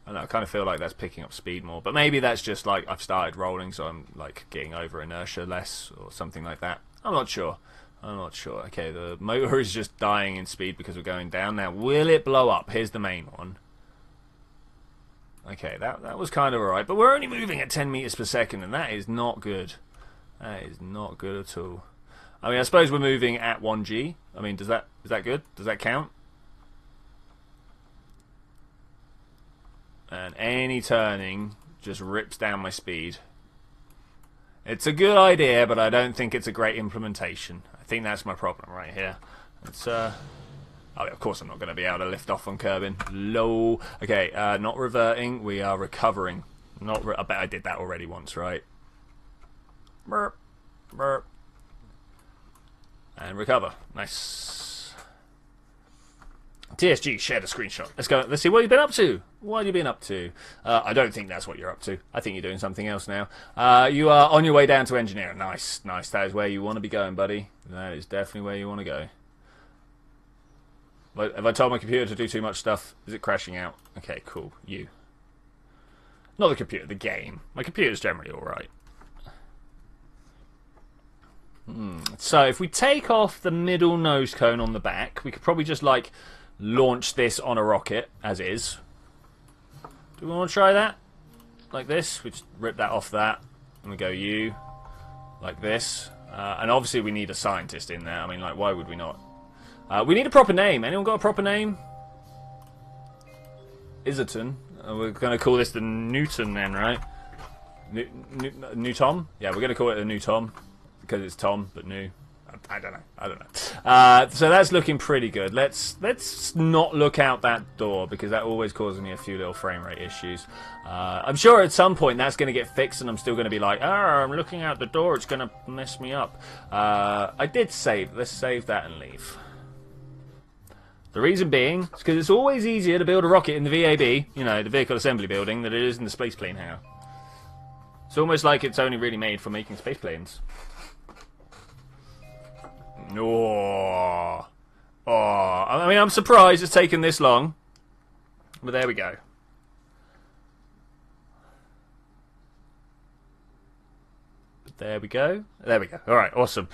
I know, I kind of feel like that's picking up speed more, but maybe that's just like I've started rolling, so I'm like getting over inertia less or something like that. I'm not sure. I'm not sure. Okay, the motor is just dying in speed because we're going down. Now, will it blow up? Here's the main one. Okay, that was kind of alright, but we're only moving at 10 meters per second, and that is not good. That is not good at all. I mean, I suppose we're moving at 1G. I mean, is that good? Does that count? And any turning just rips down my speed. It's a good idea, but I don't think it's a great implementation. I think that's my problem right here. It's oh, of course I'm not going to be able to lift off on curbing. Low. Okay, not reverting. We are recovering. I bet I did that already once, right? Burp. Burp. And recover. Nice. TSG shared a screenshot. Let's go. Let's see what you've been up to. What have you been up to? I don't think that's what you're up to. I think you're doing something else now. You are on your way down to engineer. Nice. Nice. That is where you want to be going, buddy. That is definitely where you want to go. Have I told my computer to do too much stuff? Is it crashing out? Okay, cool. You. Not the computer, the game. My computer's generally alright. So, if we take off the middle nose cone on the back, we could probably just, like, launch this on a rocket, as is. Do we want to try that? Like this? We just rip that off that. And we go you. Like this. And obviously we need a scientist in there. I mean, like, why would we not? We need a proper name. Anyone got a proper name? Iserton. We're going to call this the Newton then, right? New Tom? Yeah, we're going to call it a New Tom. Because it's Tom, but new. I don't know. I don't know. So that's looking pretty good. Let's not look out that door, because that always causes me a few little frame rate issues. I'm sure at some point that's going to get fixed, and I'm still going to be like, I'm looking out the door. It's going to mess me up. I did save. Let's save that and leave. The reason being is because it's always easier to build a rocket in the VAB, you know, the Vehicle Assembly Building, than it is in the space plane hangar. It's almost like it's only really made for making space planes. Oh. I mean, I'm surprised it's taken this long. But there we go. There we go. There we go. Alright, awesome.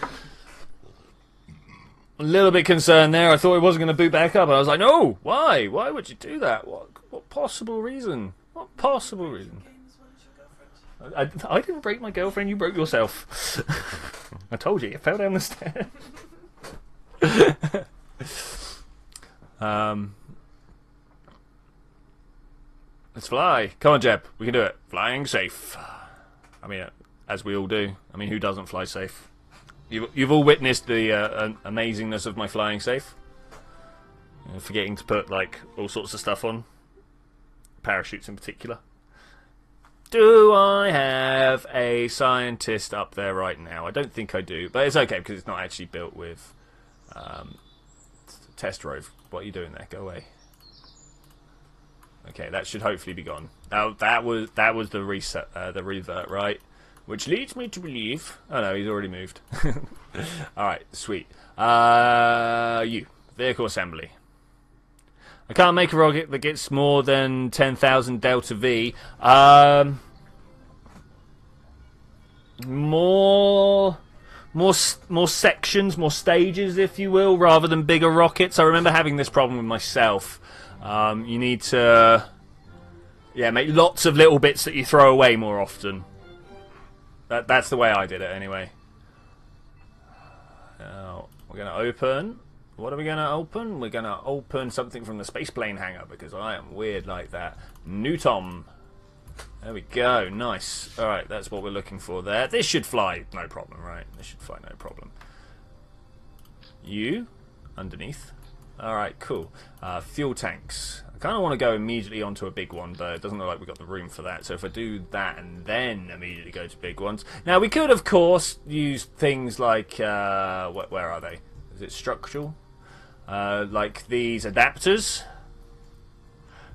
A little bit concerned there. I thought it wasn't going to boot back up. And I was like, no! Why? Why would you do that? What possible reason? What possible reason? I didn't break my girlfriend, you broke yourself. I told you fell down the stairs. Let's fly. Come on, Jeb. We can do it. Flying safe. I mean, as we all do. I mean, who doesn't fly safe? You've all witnessed the amazingness of my flying safe. Forgetting to put, like, all sorts of stuff on. Parachutes in particular. Do I have a scientist up there right now? I don't think I do, but it's okay because it's not actually built with test rove. What are you doing there? Go away. Okay, that should hopefully be gone. Now that was the reset, the revert, right? Which leads me to believe. Oh no, he's already moved. All right, sweet. You vehicle assembly. I can't make a rocket that gets more than 10,000 delta V. More sections, more stages, if you will, rather than bigger rockets. I remember having this problem with myself. You need to, make lots of little bits that you throw away more often. That's the way I did it, anyway. Now we're going to open. What are we going to open? We're going to open something from the space plane hangar, because I am weird like that. New Tom. There we go. Nice. Alright, that's what we're looking for there. This should fly no problem, right? This should fly no problem. You? Underneath. Alright, cool. Fuel tanks. I kind of want to go immediately onto a big one, but it doesn't look like we've got the room for that. So if I do that and then immediately go to big ones. Now, we could, of course, use things like... where are they? Is it structural? Like these adapters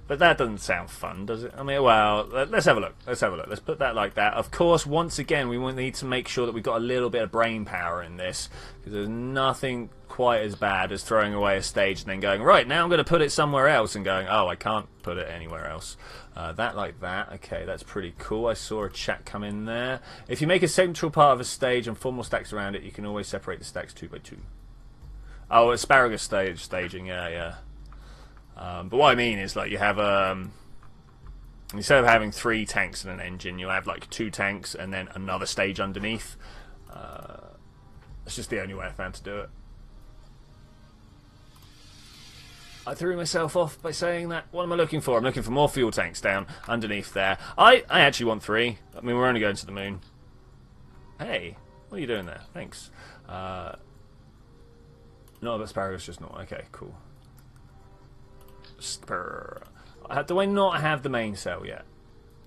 But that doesn't sound fun, does it? I mean, well, let's have a look. Let's have a look. Let's put that like that. Of course, once again, we will need to make sure that we've got a little bit of brain power in this, because there's nothing quite as bad as throwing away a stage and then going, right, now I'm going to put it somewhere else, and going, oh, I can't put it anywhere else. That like that. Okay, that's pretty cool. I saw a chat come in there. If you make a central part of a stage and 4 more stacks around it, you can always separate the stacks 2 by 2. Oh, asparagus staging, yeah. But what I mean is, like, you have instead of having 3 tanks and an engine, you have like 2 tanks and then another stage underneath. It's just the only way I found to do it. I threw myself off by saying that. What am I looking for? I'm looking for more fuel tanks down underneath there. I actually want 3. I mean, we're only going to the moon. Hey, what are you doing there? Thanks. No, but asparagus just not. Okay, cool. Do I not have the main cell yet?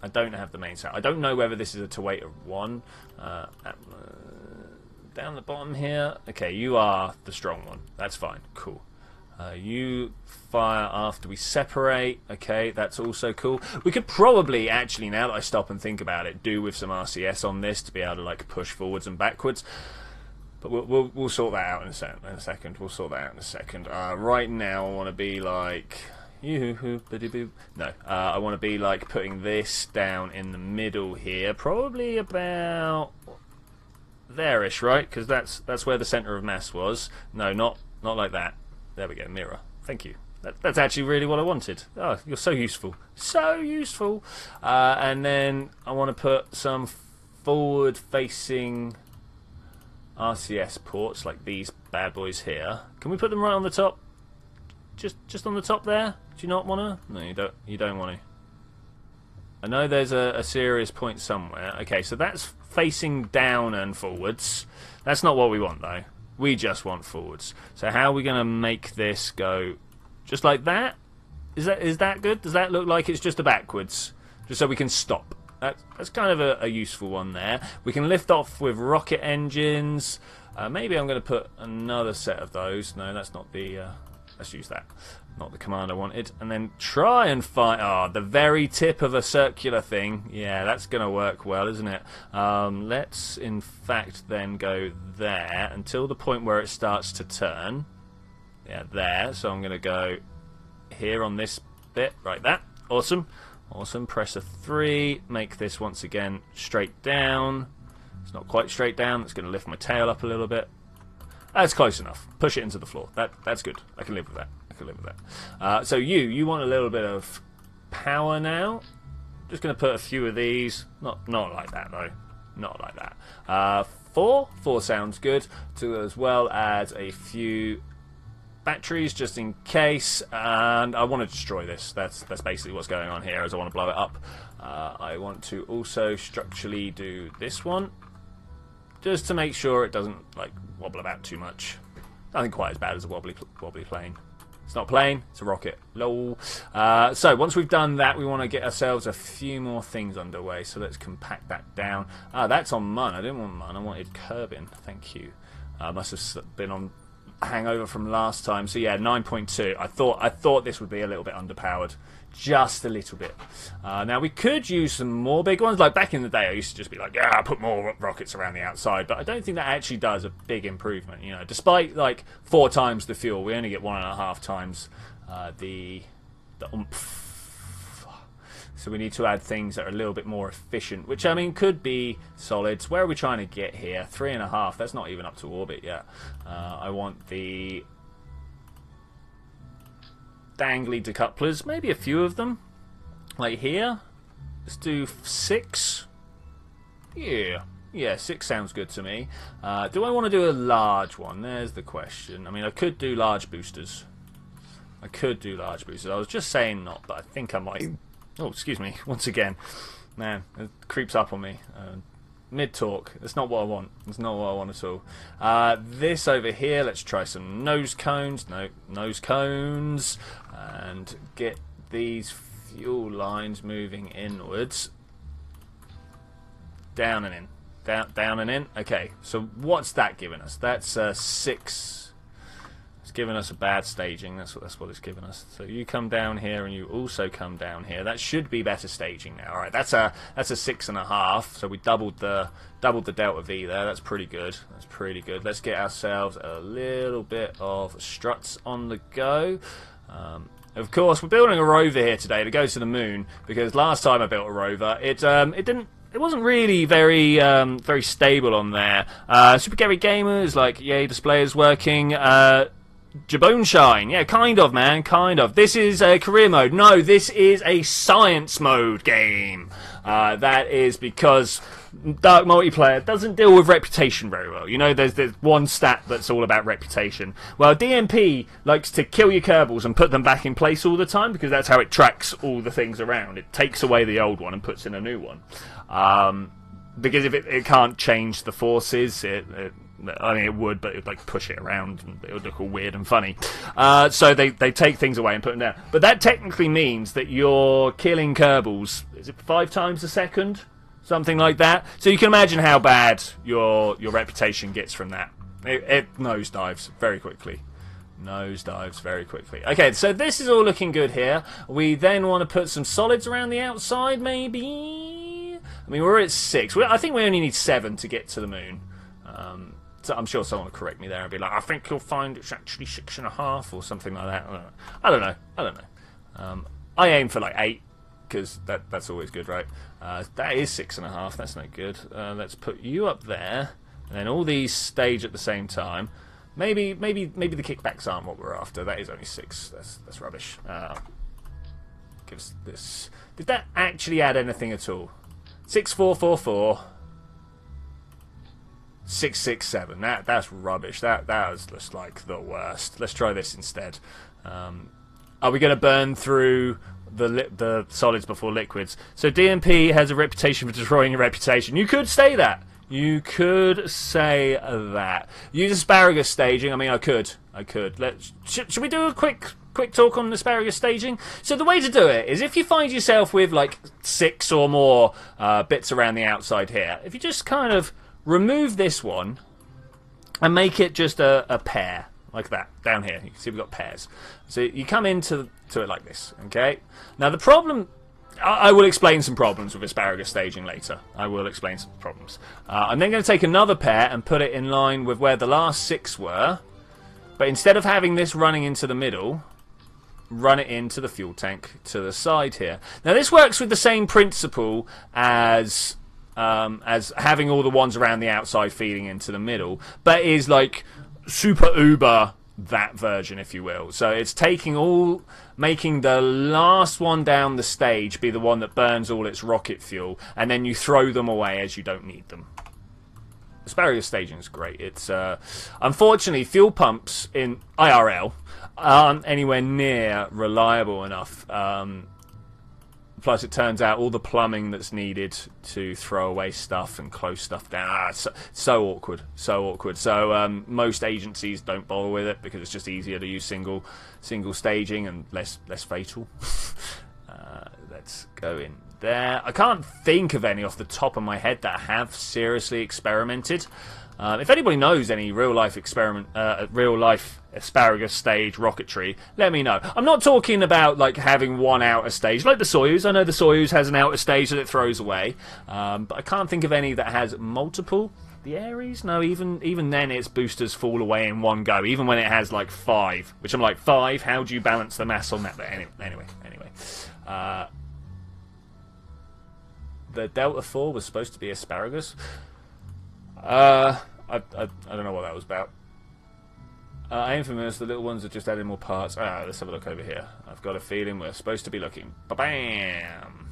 I don't have the main cell. I don't know whether this is a to wait of 1. Down the bottom here. Okay, you are the strong one. That's fine. Cool. You fire after we separate. Okay, that's also cool. We could probably, actually, now that I stop and think about it, do with some RCS on this to be able to like push forwards and backwards. But we'll sort that out in a second. We'll sort that out in a second. Right now, I want to be like... No, I want to be like putting this down in the middle here, probably about there-ish, right? Because that's where the center of mass was. No, not like that. There we go, mirror. Thank you. That's actually really what I wanted. Oh, you're so useful, so useful. And then I want to put some forward-facing RCS ports like these bad boys here. Can we put them right on the top? Just on the top there? Do you not want to? No, you don't. You don't want to. I know there's a serious point somewhere. Okay, so that's facing down and forwards. That's not what we want though. We just want forwards. So how are we going to make this go just like that? Is that good? Does that look like it's just a backwards? Just so we can stop. That's kind of a useful one there. We can lift off with rocket engines. Maybe I'm going to put another set of those. No, that's not the... let's use that. Not the command I wanted. And then try and find... the very tip of a circular thing. Yeah, that's going to work well, isn't it? Let's, in fact, then go there until the point where it starts to turn. Yeah, there. So I'm going to go here on this bit. Right, that. Awesome. Awesome. Press a 3. Make this once again straight down. It's not quite straight down. It's going to lift my tail up a little bit. That's close enough. Push it into the floor. That's good. I can live with that. I can live with that. So you want a little bit of power now. Just going to put a few of these. Not like that though. Not like that. 4 sounds good. As well as a few batteries just in case. And I want to destroy this. That's basically what's going on here. As I want to blow it up. I want to also structurally do this one, just to make sure it doesn't like wobble about too much. Nothing quite as bad as a wobbly plane. It's not a plane, it's a rocket. Lol. So once we've done that, we want to get ourselves a few more things underway. So let's compact that down. That's on Mun. I didn't want Mun. I wanted Kerbin. Thank you. Must have been on hangover from last time. So yeah, 9.2. I thought this would be a little bit underpowered. Just a little bit. Now we could use some more big ones. Like back in the day, I used to just be like, yeah, put more rockets around the outside. But I don't think that actually does a big improvement. You know, despite like 4 times the fuel, we only get 1.5 times the oomph. So we need to add things that are a little bit more efficient, which I mean could be solids. Where are we trying to get here? 3.5. That's not even up to orbit yet. I want the dangly decouplers, maybe a few of them, like here. Let's do 6. Yeah, 6 sounds good to me. Do I want to do a large one? There's the question. I mean, I could do large boosters. I was just saying not, but I think I might. Oh, excuse me. Once again, man, it creeps up on me. Mid-talk. That's not what I want. That's not what I want at all. This over here, let's try some nose cones. No, nose cones. And get these fuel lines moving inwards. Down and in. Down and in. Okay, so what's that giving us? That's 6. It's given us a bad staging. That's what it's given us. So you come down here, and you also come down here. That should be better staging now. All right, that's a 6.5. So we doubled the delta V there. That's pretty good. That's pretty good. Let's get ourselves a little bit of struts on the go. Of course, we're building a rover here today to go to the moon, because last time I built a rover, it wasn't really very stable on there. Super Gary Gamers, like, yay, display is working. Jabone Shine, yeah, kind of, man, kind of. This is a career mode. No, this is a science mode game. That is because Dark Multiplayer doesn't deal with reputation very well. You know, there's one stat that's all about reputation. Well, DMP likes to kill your Kerbals and put them back in place all the time, because that's how it tracks all the things around. It takes away the old one and puts in a new one. Because if it can't change the forces, I mean, it would, but it would like push it around and it would look all weird and funny. So they take things away and put them down. But that technically means that you're killing Kerbals, is it 5 times a second? Something like that. So you can imagine how bad your reputation gets from that. It nosedives very quickly. Nosedives very quickly. Okay, so this is all looking good here. We then want to put some solids around the outside, maybe? I mean, we're at 6. I think we only need 7 to get to the moon. So I'm sure someone will correct me there and be like, I think you'll find it's actually 6.5 or something like that. I don't know. I aim for like 8, because that's always good, right? That is 6.5. That's no good. Let's put you up there, and then all these stage at the same time. Maybe the kickbacks aren't what we're after. That is only 6. That's rubbish. Gives this. Did that actually add anything at all? 6 4 4 4. 6 6 7. That's rubbish. That was just like the worst. Let's try this instead. Are we going to burn through the solids before liquids? So DMP has a reputation for destroying your reputation. You could say that. You could say that. Use asparagus staging. I mean, I could. Should we do a quick talk on asparagus staging? So the way to do it is, if you find yourself with like 6 or more bits around the outside here, if you just kind of remove this one and make it just a pair like that down here. You can see we've got pairs. So you come into it like this. Okay. Now the problem, I will explain some problems with asparagus staging later. I will explain some problems. I'm then going to take another pair and put it in line with where the last 6 were. But instead of having this running into the middle, run it into the fuel tank to the side here. Now this works with the same principle as having all the ones around the outside feeding into the middle, but is like super uber that version, if you will. So it's making the last one down the stage be the one that burns all its rocket fuel, and then you throw them away as you don't need them. Asparagus staging is great. It's unfortunately, fuel pumps in IRL aren't anywhere near reliable enough. Plus, it turns out all the plumbing that's needed to throw away stuff and close stuff down, so awkward, so awkward. So most agencies don't bother with it, because it's just easier to use single staging and less fatal. Let's go in there. I can't think of any off the top of my head that have seriously experimented. If anybody knows any real life asparagus stage rocketry, let me know. I'm not talking about like having one outer stage like the Soyuz. I know the Soyuz has an outer stage that it throws away, but I can't think of any that has multiple. The Ares, no, even then its boosters fall away in one go, even when it has like 5, which I'm like, 5? How do you balance the mass on that? But anyway. The Delta 4 was supposed to be asparagus. I don't know what that was about. Infamous, the little ones are just adding more parts. Let's have a look over here. I've got a feeling we're supposed to be looking. Ba-bam!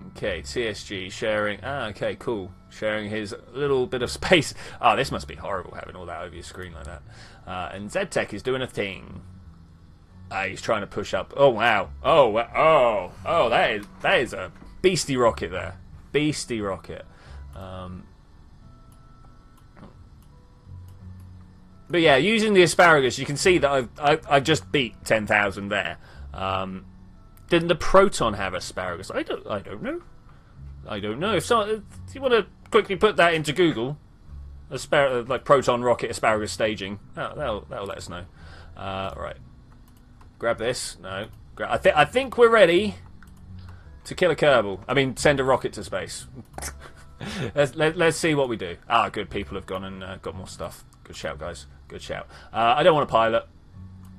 Okay, TSG sharing. Okay, cool. Sharing his little bit of space. This must be horrible having all that over your screen like that. And ZTech is doing a thing. He's trying to push up. Oh, wow. Oh, that is a beastie rocket there. Beastie rocket. But yeah, using the asparagus, you can see that I've just beat 10,000 there. Didn't the Proton have asparagus? I don't know. If you want to quickly put that into Google, like proton rocket asparagus staging. That'll let us know. Right. Grab this. No. I think we're ready to kill a Kerbal. I mean, send a rocket to space. let's see what we do. Good. People have gone and got more stuff. Good shout, guys. Good shout. I don't want a pilot.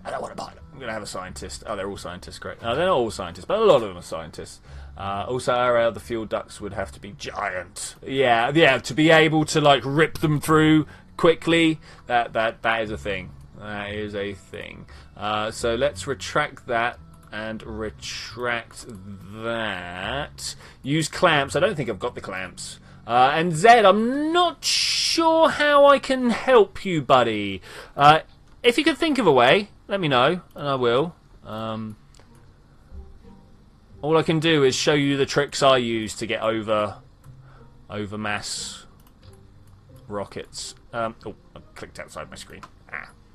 I'm going to have a scientist. Oh, they're all scientists. Great. They're not all scientists, but a lot of them are scientists. Also, the fuel ducts would have to be giant. Yeah. To be able to like rip them through quickly. That is a thing. That is a thing. So let's retract that and retract that. Use clamps. I don't think I've got the clamps. And Zed, I'm not sure how I can help you, buddy. If you can think of a way, let me know, and I will. All I can do is show you the tricks I use to get over mass rockets. Oh, I clicked outside my screen.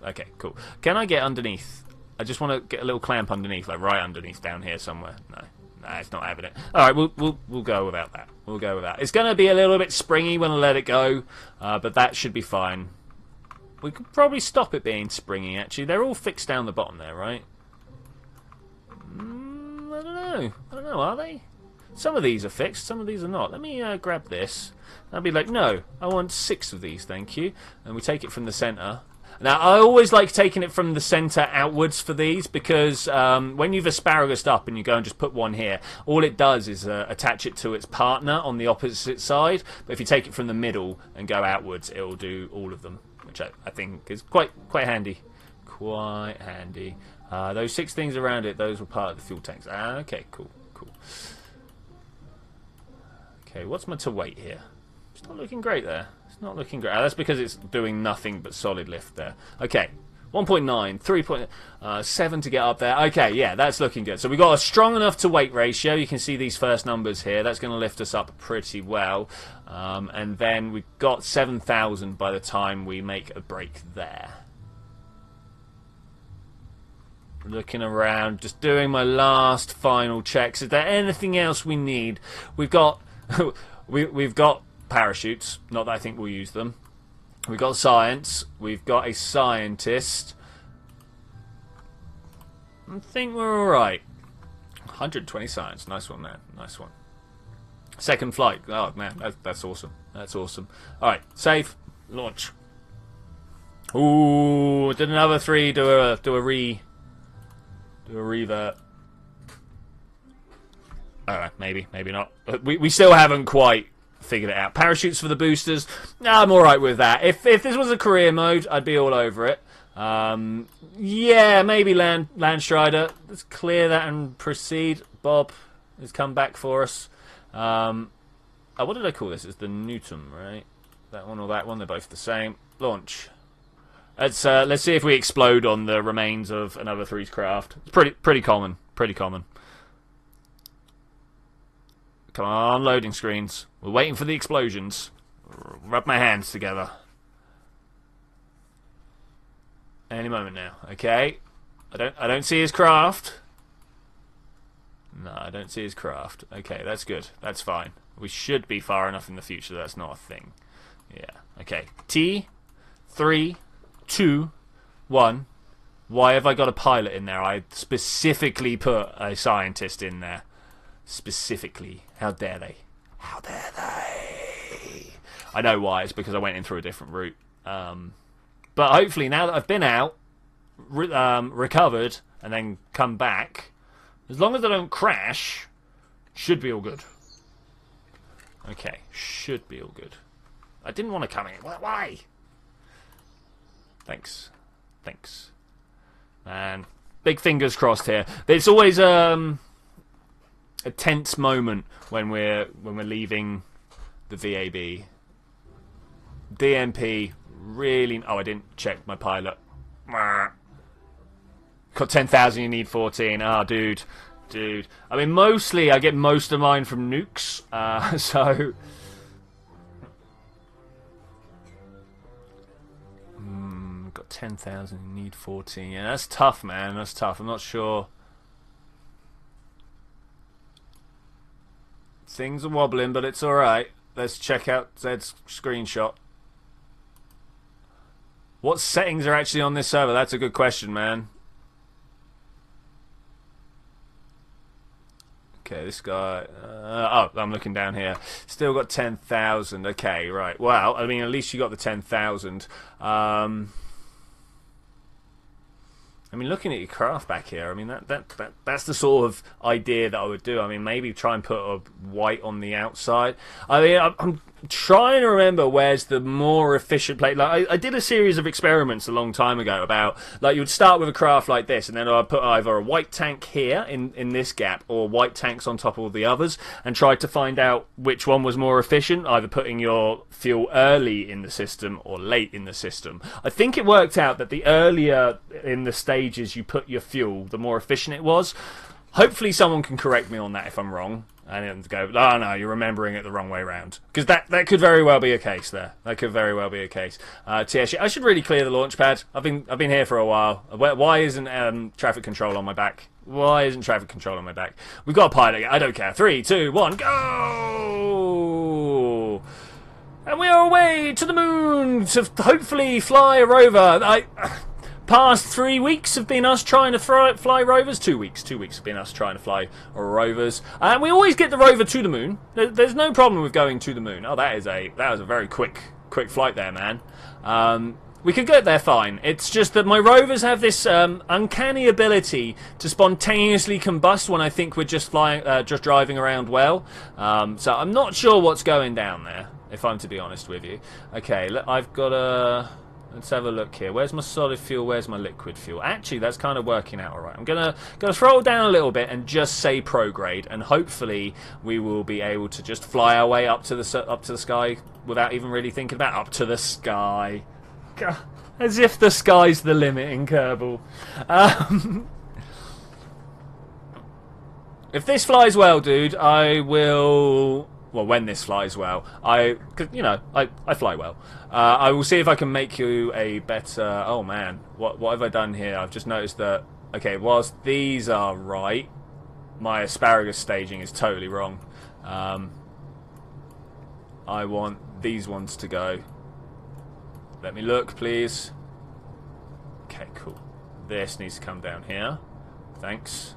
Okay, cool. Can I get underneath? I just want to get a little clamp underneath, like right underneath down here somewhere. No, it's not having it. All right, we'll go without that. We'll go with that. It's going to be a little bit springy when I let it go, but that should be fine. We could probably stop it being springy, actually. They're all fixed down the bottom there, right? I don't know, are they? Some of these are fixed, some of these are not. Let me grab this. I'll be like, no, I want 6 of these, thank you. And we take it from the centre. Now, I always like taking it from the centre outwards for these because when you've asparagus up and you go and just put one here, all it does is attach it to its partner on the opposite side. But if you take it from the middle and go outwards, it will do all of them, which I think is quite handy. Quite handy. Those 6 things around it, those were part of the fuel tanks. Okay, cool. Okay, what's my to wait here? It's not looking great there. It's not looking great. That's because it's doing nothing but solid lift there. Okay, 1.9, 3.7 to get up there. Okay, yeah, that's looking good. So we've got a strong enough to weight ratio. You can see these first numbers here. That's going to lift us up pretty well. And then we've got 7,000 by the time we make a break there. Looking around, just doing my last final checks. Is there anything else we need? We've got we've got parachutes. Not that I think we'll use them. We've got science. We've got a scientist. I think we're all right. 120 science. Nice one, man. Nice one. Second flight. Oh man, that's awesome. That's awesome. All right, save, launch. Ooh, did another 3. Do a revert. Alright, maybe not. We still haven't quite figured it out. Parachutes for the boosters. I'm alright with that. If this was a career mode, I'd be all over it. Yeah, maybe Land Strider. Let's clear that and proceed. Bob has come back for us. What did I call this? It's the Newton, right? That one or that one, they're both the same. Launch. Let's see if we explode on the remains of another 3's craft. It's pretty common. Pretty common. Come on, loading screens. We're waiting for the explosions. Rub my hands together. Any moment now. Okay. I don't see his craft. No, I don't see his craft. Okay, that's good. That's fine. We should be far enough in the future that's not a thing. Yeah. Okay. T 3 2 1. Why have I got a pilot in there? I specifically put a scientist in there. Specifically. How dare they? How dare they? I know why. It's because I went in through a different route. But hopefully now that I've been out, recovered, and then come back, as long as I don't crash, should be all good. Okay. Should be all good. I didn't want to come in. Why? Thanks. Man, big fingers crossed here. It's always a tense moment when we're leaving the VAB. DMP really. Oh, I didn't check my pilot. Got 10,000. You need 14. Ah, dude. I mean, mostly I get most of mine from nukes. So. Got 10,000, you need 14. Yeah, that's tough, man. That's tough. I'm not sure. Things are wobbling, but it's alright. Let's check out Zed's screenshot. What settings are actually on this server? That's a good question, man. Okay, this guy... oh, I'm looking down here. Still got 10,000. Okay, right. Well, I mean, at least you got the 10,000. I mean, looking at your craft back here, I mean, that's the sort of idea that I would do. I mean, maybe try and put a white on the outside. I mean, I'm trying to remember where's the more efficient place. Like, I did a series of experiments a long time ago about, like, you would start with a craft like this, and then I'd put either a white tank here in this gap, or white tanks on top of all the others, and try to find out which one was more efficient, either putting your fuel early in the system or late in the system. I think it worked out that the earlier in the stages you put your fuel, the more efficient it was. Hopefully someone can correct me on that if I'm wrong. And go, oh no, you're remembering it the wrong way around. Because that could very well be a case there. That could very well be a case. TS, I should really clear the launch pad. I've been here for a while. Why isn't traffic control on my back? Why isn't traffic control on my back? We've got a pilot. I don't care. 3, 2, 1, go! And we are away to the moon to hopefully fly a rover. Past 3 weeks have been us trying to fly rovers. 2 weeks. 2 weeks have been us trying to fly rovers. And we always get the rover to the moon. There's no problem with going to the moon. Oh, that was a very quick flight there, man. We could get there fine. It's just that my rovers have this uncanny ability to spontaneously combust when I think we're just driving around well. So I'm not sure what's going down there, if I'm to be honest with you. Okay, I've got a... Let's have a look here. Where's my solid fuel? Where's my liquid fuel? Actually, that's kind of working out all right. I'm gonna throttle down a little bit and just say prograde, and hopefully we will be able to just fly our way up to the sky without even really thinking about up to the sky. God, as if the sky's the limit in Kerbal. If this flies well, dude, I will. Well, when this flies well, cause, you know, I fly well. I will see if I can make you a better... Oh, man. What have I done here? I've just noticed that... Okay, whilst these are right, my asparagus staging is totally wrong. I want these ones to go. Let me look, please. Okay, cool. This needs to come down here. Thanks.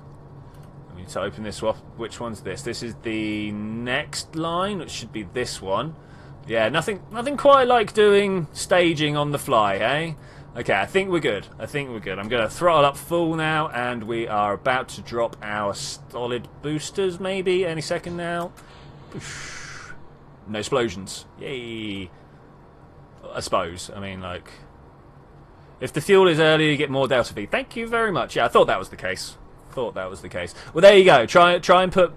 I need to open this up. Which one's this? This is the next line, which should be this one. Yeah, nothing quite like doing staging on the fly, eh? Okay, I think we're good. I'm going to throttle up full now, and we are about to drop our solid boosters, maybe, any second now. No explosions. Yay. I suppose. I mean, like... If the fuel is early, you get more Delta V. Thank you very much. Yeah, I thought that was the case. Well, there you go. Try and put...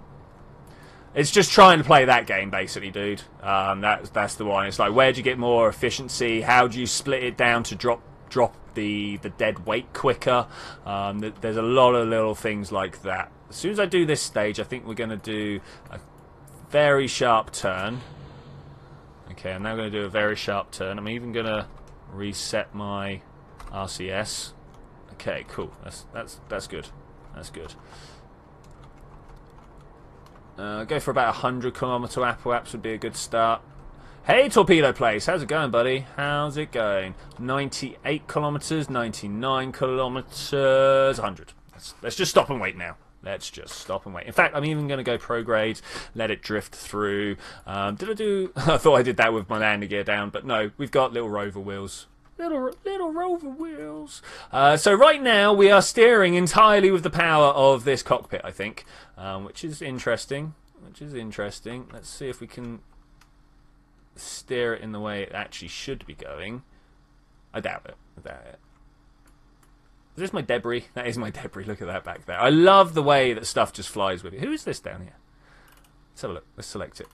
It's just trying to play that game, basically, dude. That's the one. It's like, where do you get more efficiency? How do you split it down to drop the dead weight quicker? There's a lot of little things like that. As soon as I do this stage, I think we're going to do a very sharp turn. Okay, I'm now going to do a very sharp turn. I'm even going to reset my RCS. Okay, cool. That's good. That's good. Go for about 100 kilometer apoaps would be a good start. Hey, Torpedo Place, how's it going, buddy? How's it going? 98 kilometers, 99 kilometers, 100. Let's just stop and wait now. Let's just stop and wait. In fact, I'm even going to go prograde, let it drift through. Did I do... I thought I did that with my landing gear down, but no, we've got little rover wheels. Little rover wheels. So right now we are steering entirely with the power of this cockpit, I think, which is interesting. Let's see if we can steer it in the way it actually should be going. I doubt it. Is this my debris? That is my debris. Look at that back there. I love the way that stuff just flies with it. Who is this down here? Let's have a look. Let's select it.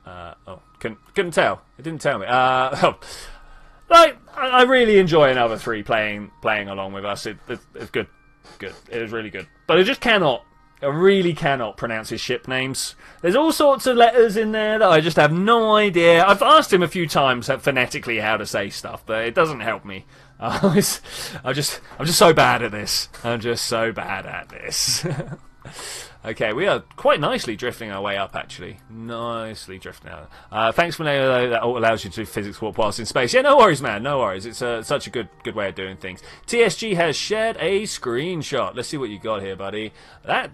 Oh, couldn't tell. It didn't tell me. Like, I really enjoy another 3 playing along with us. It's good. It is really good. But I really cannot pronounce his ship names. There's all sorts of letters in there that I just have no idea. I've asked him a few times phonetically how to say stuff, but it doesn't help me. I'm just so bad at this. I'm just so bad at this. Okay, we are quite nicely drifting our way up, actually. Nicely drifting out. Thanks for letting me know that allows you to do physics warp whilst in space. Yeah, no worries, man. No worries. It's such a good way of doing things. TSG has shared a screenshot. Let's see what you got here, buddy. That.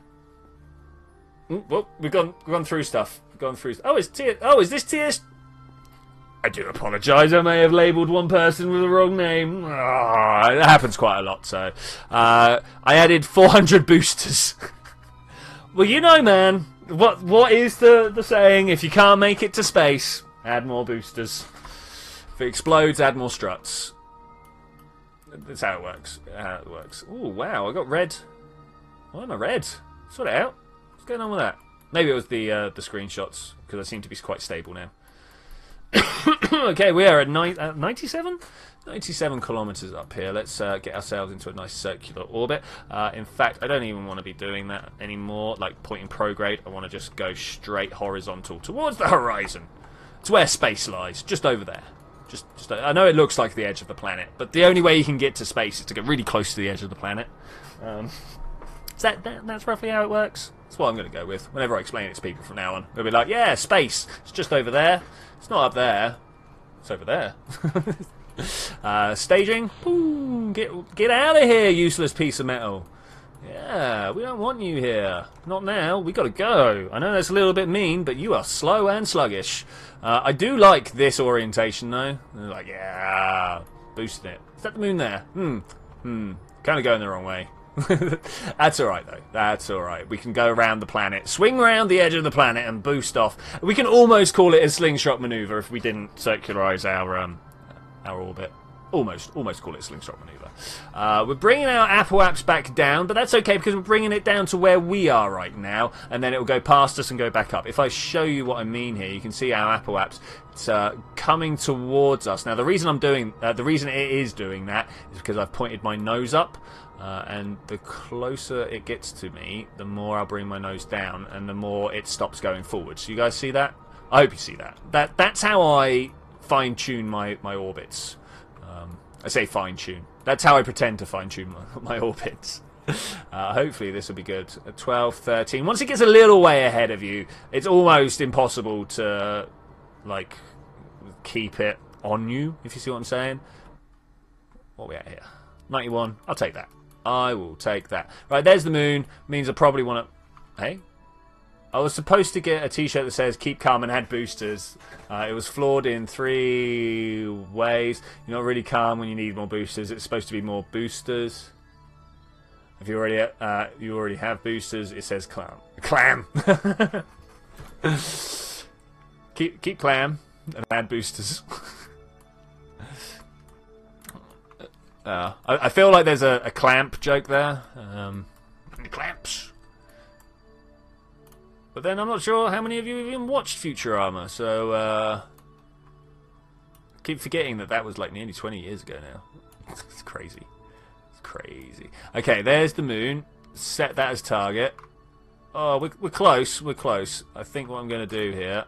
Well, we've gone through stuff. We've gone through. Oh, is this TS? I do apologise. I may have labelled one person with the wrong name. Oh, it happens quite a lot. So, I added 400 boosters. Well, you know, man. What is the saying? If you can't make it to space, add more boosters. If it explodes, add more struts. That's how it works. Oh wow! I got red. Why am I red? Sort it out. What's going on with that? Maybe it was the screenshots because I seem to be quite stable now. Okay, we are at 97? 97 kilometres up here. Let's get ourselves into a nice circular orbit. In fact, I don't even want to be doing that anymore, like pointing prograde. I want to just go straight horizontal towards the horizon. It's where space lies, just over there. Just I know it looks like the edge of the planet, but the only way you can get to space is to get really close to the edge of the planet. That's roughly how it works. That's what I'm going to go with. Whenever I explain it to people from now on, they'll be like, yeah, space. It's just over there. It's not up there. It's over there. Staging. Boom. Get out of here, useless piece of metal. Yeah, we don't want you here. Not now. We got to go. I know that's a little bit mean, but you are slow and sluggish. I do like this orientation, though. They're like, yeah, boosting it. Is that the moon there? Kind of going the wrong way. That's alright though. That's alright. We can go around the planet, swing around the edge of the planet and boost off. We can almost call it a slingshot maneuver if we didn't circularize our orbit. Almost call it a slingshot maneuver. We're bringing our apoaps back down, but that's okay because we're bringing it down to where we are right now, and then it will go past us and go back up. If I show you what I mean here, you can see our apoaps. It's coming towards us. Now, the reason it is doing that is because I've pointed my nose up. And the closer it gets to me, the more I'll bring my nose down, and the more it stops going forward. So you guys see that? I hope you see that. That's how I fine-tune my orbits. I say fine-tune. That's how I pretend to fine-tune my orbits. Hopefully this will be good. 12, 13. Once it gets a little way ahead of you, it's almost impossible to, like, keep it on you, if you see what I'm saying. What are we at here? 91. I'll take that. I will take that. Right, there's the moon. Means I probably want to... Hey? I was supposed to get a t-shirt that says keep calm and add boosters. It was flawed in 3 ways. You're not really calm when you need more boosters. It's supposed to be more boosters. If you already have boosters, it says clam. Clam! keep clam and add boosters. I feel like there's a clamp joke there. Clamps. But then I'm not sure how many of you have even watched Futurama, so keep forgetting that was like nearly 20 years ago now. It's crazy. It's crazy. Okay, there's the moon. Set that as target. Oh, we're close. We're close. I think what I'm going to do here...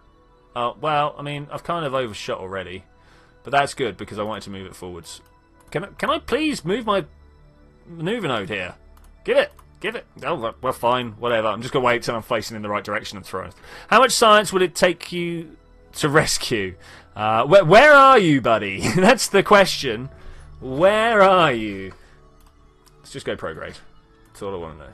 Oh, well, I mean, I've kind of overshot already. But that's good because I wanted to move it forwards. Can I please move my maneuver node here? Give it. Oh, well, fine. Whatever. I'm just going to wait till I'm facing in the right direction and throw it. How much science would it take you to rescue? Where are you, buddy? That's the question. Where are you? Let's just go prograde. That's all I want to know.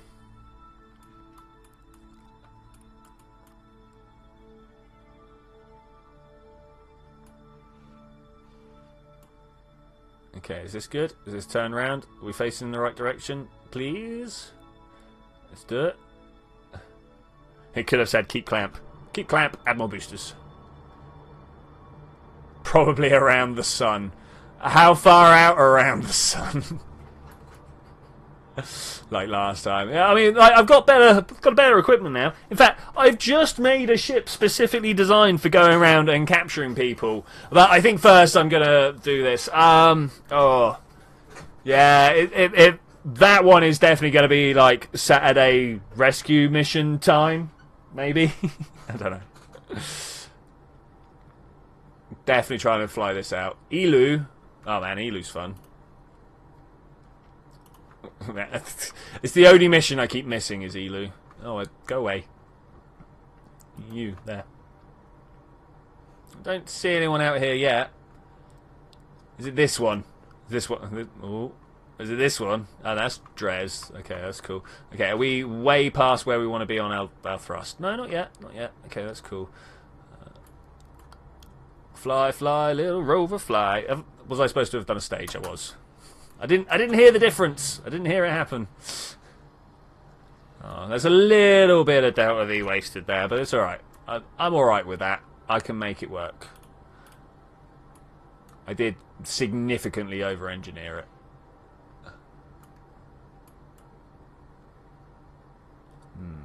Okay, is this good? Is this turn around? Are we facing in the right direction? Please? Let's do it. It could have said keep clamp. Keep clamp, add more boosters. Probably around the sun. How far out around the sun? Like last time. Yeah, I mean, I've got better equipment now. In fact, I've just made a ship specifically designed for going around and capturing people. But I think first I'm gonna do this. Oh, yeah. That one is definitely gonna be like Saturday rescue mission time, maybe. I don't know. Definitely trying to fly this out. Elu. Oh man, Elu's fun. It's the only mission I keep missing is Elu. Oh, go away. You, there. I don't see anyone out here yet. Is it this one? This one? Oh, is it this one? Oh, that's Dres. Okay, that's cool. Okay, are we way past where we want to be on our thrust? No, not yet. Not yet. Okay, that's cool. Fly, fly, little rover, fly. Was I supposed to have done a stage? I was. I didn't hear the difference. I didn't hear it happen. Oh, there's a little bit of Delta V wasted there, but it's alright. I'm alright with that. I can make it work. I did significantly over-engineer it.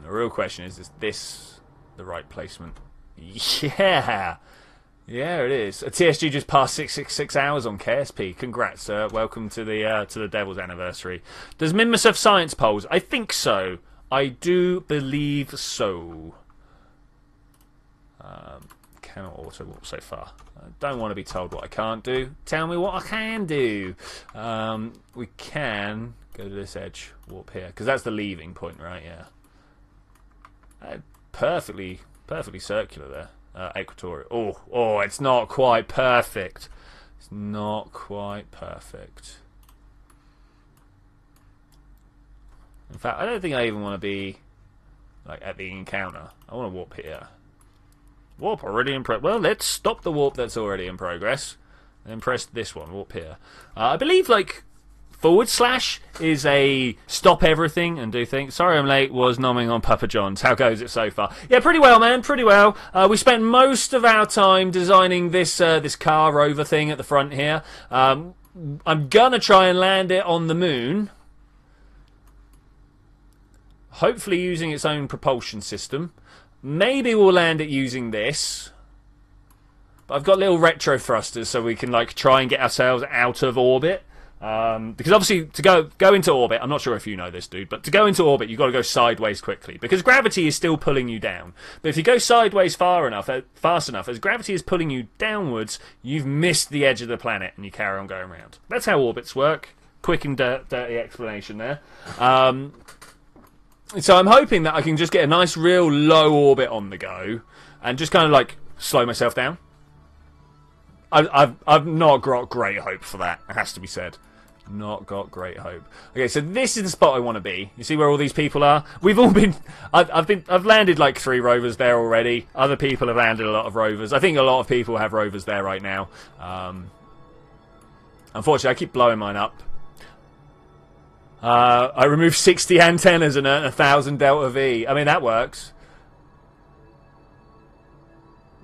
The real question is this the right placement? Yeah! Yeah, it is. A TSG just passed 666 hours on KSP. Congrats, sir. Welcome to the Devil's anniversary. Does Minmus have science polls? I think so. I do believe so. Cannot auto warp so far. I don't want to be told what I can't do. Tell me what I can do. We can go to this edge, warp here, because that's the leaving point, right? Yeah. Perfectly circular there. Equatorial. Oh, it's not quite perfect. It's not quite perfect. In fact, I don't think I even want to be like at the encounter. I want to warp here. Warp already in progress. Well, let's stop the warp that's already in progress and then press this one. Warp here. I believe like / is a stop everything and do things. Sorry I'm late, was nomming on Papa John's. How goes it so far? Yeah, pretty well, man, pretty well. We spent most of our time designing this this car rover thing at the front here. I'm gonna try and land it on the moon. Hopefully using its own propulsion system. Maybe we'll land it using this. But I've got little retro thrusters so we can like try and get ourselves out of orbit. Because obviously to go into orbit, I'm not sure if you know this, dude, but to go into orbit you've got to go sideways quickly because gravity is still pulling you down. But if you go sideways fast enough, as gravity is pulling you downwards, you've missed the edge of the planet and you carry on going around. That's how orbits work. Quick and dirty explanation there. So I'm hoping that I can just get a nice real low orbit on the go and just kind of like slow myself down. I've not got great hope for that, it has to be said. Not got great hope. Okay, so this is the spot I want to be. You see where all these people are? We've all been... I've landed like 3 rovers there already. Other people have landed a lot of rovers. I think a lot of people have rovers there right now. Unfortunately, I keep blowing mine up. I removed 60 antennas and earned 1,000 Delta V. I mean, that works.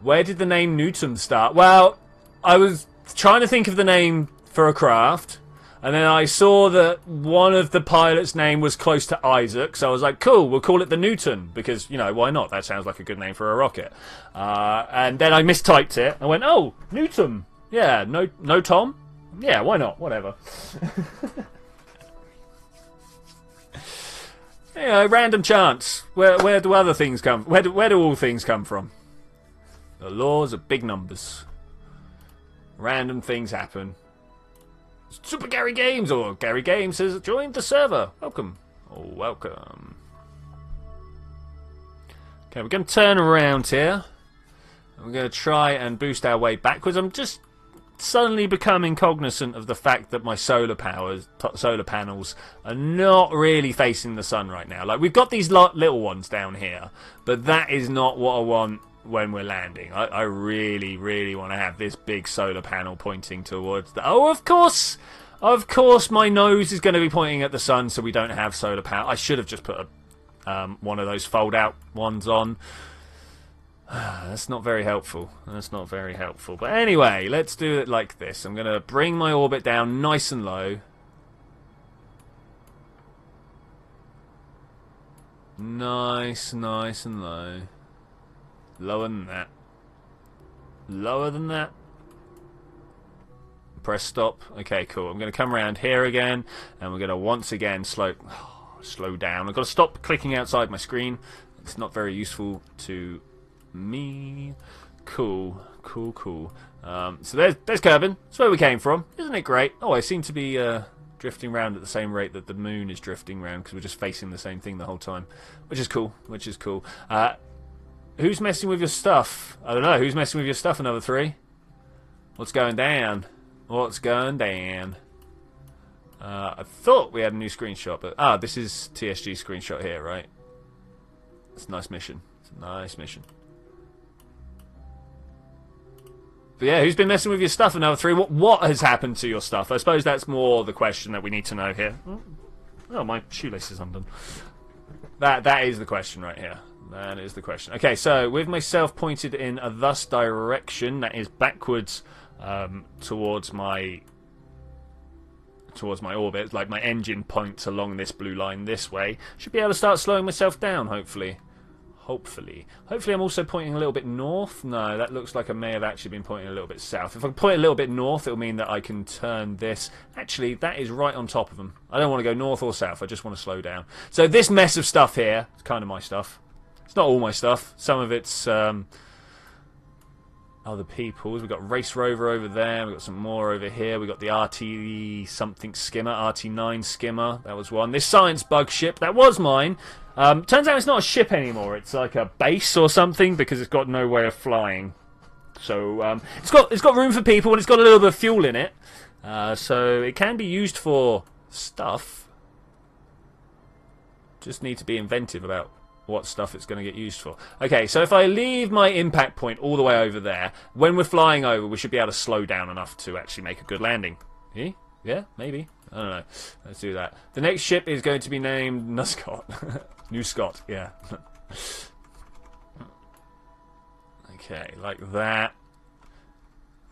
Where did the name Newton start? Well, I was trying to think of the name for a craft, and then I saw that one of the pilot's name was close to Isaac, so I was like, cool, we'll call it the Newton, because, you know, why not? That sounds like a good name for a rocket. And then I mistyped it, and went, oh, Newton. Yeah, no Tom? Yeah, why not? Whatever. You know, random chance. Where do other things come? Where do all things come from? The laws of big numbers. Random things happen. Super Gary Games or Gary Games has joined the server. Welcome. Oh, welcome. Okay, we're going to turn around here. And we're going to try and boost our way backwards. I'm just suddenly becoming cognizant of the fact that my solar panels are not really facing the sun right now. Like, we've got these little ones down here, but that is not what I want when we're landing. I really, really want to have this big solar panel pointing towards the... Oh, of course! Of course my nose is going to be pointing at the sun, so we don't have solar panel. I should have just put one of those fold-out ones on. That's not very helpful. That's not very helpful. But anyway, let's do it like this. I'm going to bring my orbit down nice and low. Nice and low. Lower than that. Lower than that. Press stop. Okay, cool. I'm going to come around here again, and we're going to once again slow down. I've got to stop clicking outside my screen. It's not very useful to me. Cool. So there's Kerbal. That's where we came from. Isn't it great? Oh, I seem to be drifting round at the same rate that the moon is drifting round because we're just facing the same thing the whole time, which is cool. Who's messing with your stuff? I don't know. Who's messing with your stuff? Another 3. What's going down? What's going down? I thought we had a new screenshot, but this is TSG screenshot here, right? It's a nice mission. It's a nice mission. But yeah, who's been messing with your stuff? Another 3. What has happened to your stuff? I suppose that's more the question that we need to know here. Oh, my shoelace is undone. That is the question right here. That is the question. Okay, so with myself pointed in a thus direction, that is backwards towards my orbit, like my engine points along this blue line this way. Should be able to start slowing myself down, hopefully. Hopefully I'm also pointing a little bit north. No, that looks like I may have actually been pointing a little bit south. If I point a little bit north, it'll mean that I can turn this. Actually, that is right on top of them. I don't want to go north or south. I just want to slow down. So this mess of stuff here, it's kind of my stuff. It's not all my stuff. Some of it's other people's. We've got Race Rover over there. We've got some more over here. We've got the RT something skimmer, RT9 skimmer. That was one. This science bug ship, that was mine. Turns out it's not a ship anymore. It's like a base or something because it's got no way of flying. So it's got room for people and it's got a little bit of fuel in it. So it can be used for stuff. Just need to be inventive about what stuff it's going to get used for. Okay, so if I leave my impact point all the way over there, when we're flying over, we should be able to slow down enough to actually make a good landing. Yeah, maybe. I don't know. Let's do that. The next ship is going to be named Nuscott. New Scott, yeah. Okay, like that.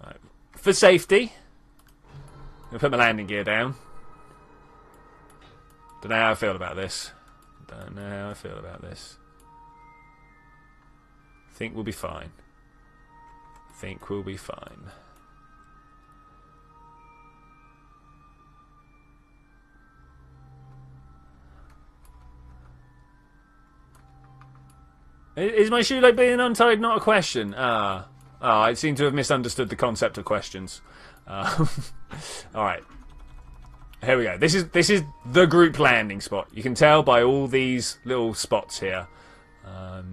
Right. For safety, I'm going to put my landing gear down. Don't know how I feel about this. Think we'll be fine. Is my shoelace being untied not a question? I seem to have misunderstood the concept of questions. Alright. Here we go. This is the group landing spot. You can tell by all these little spots here. Got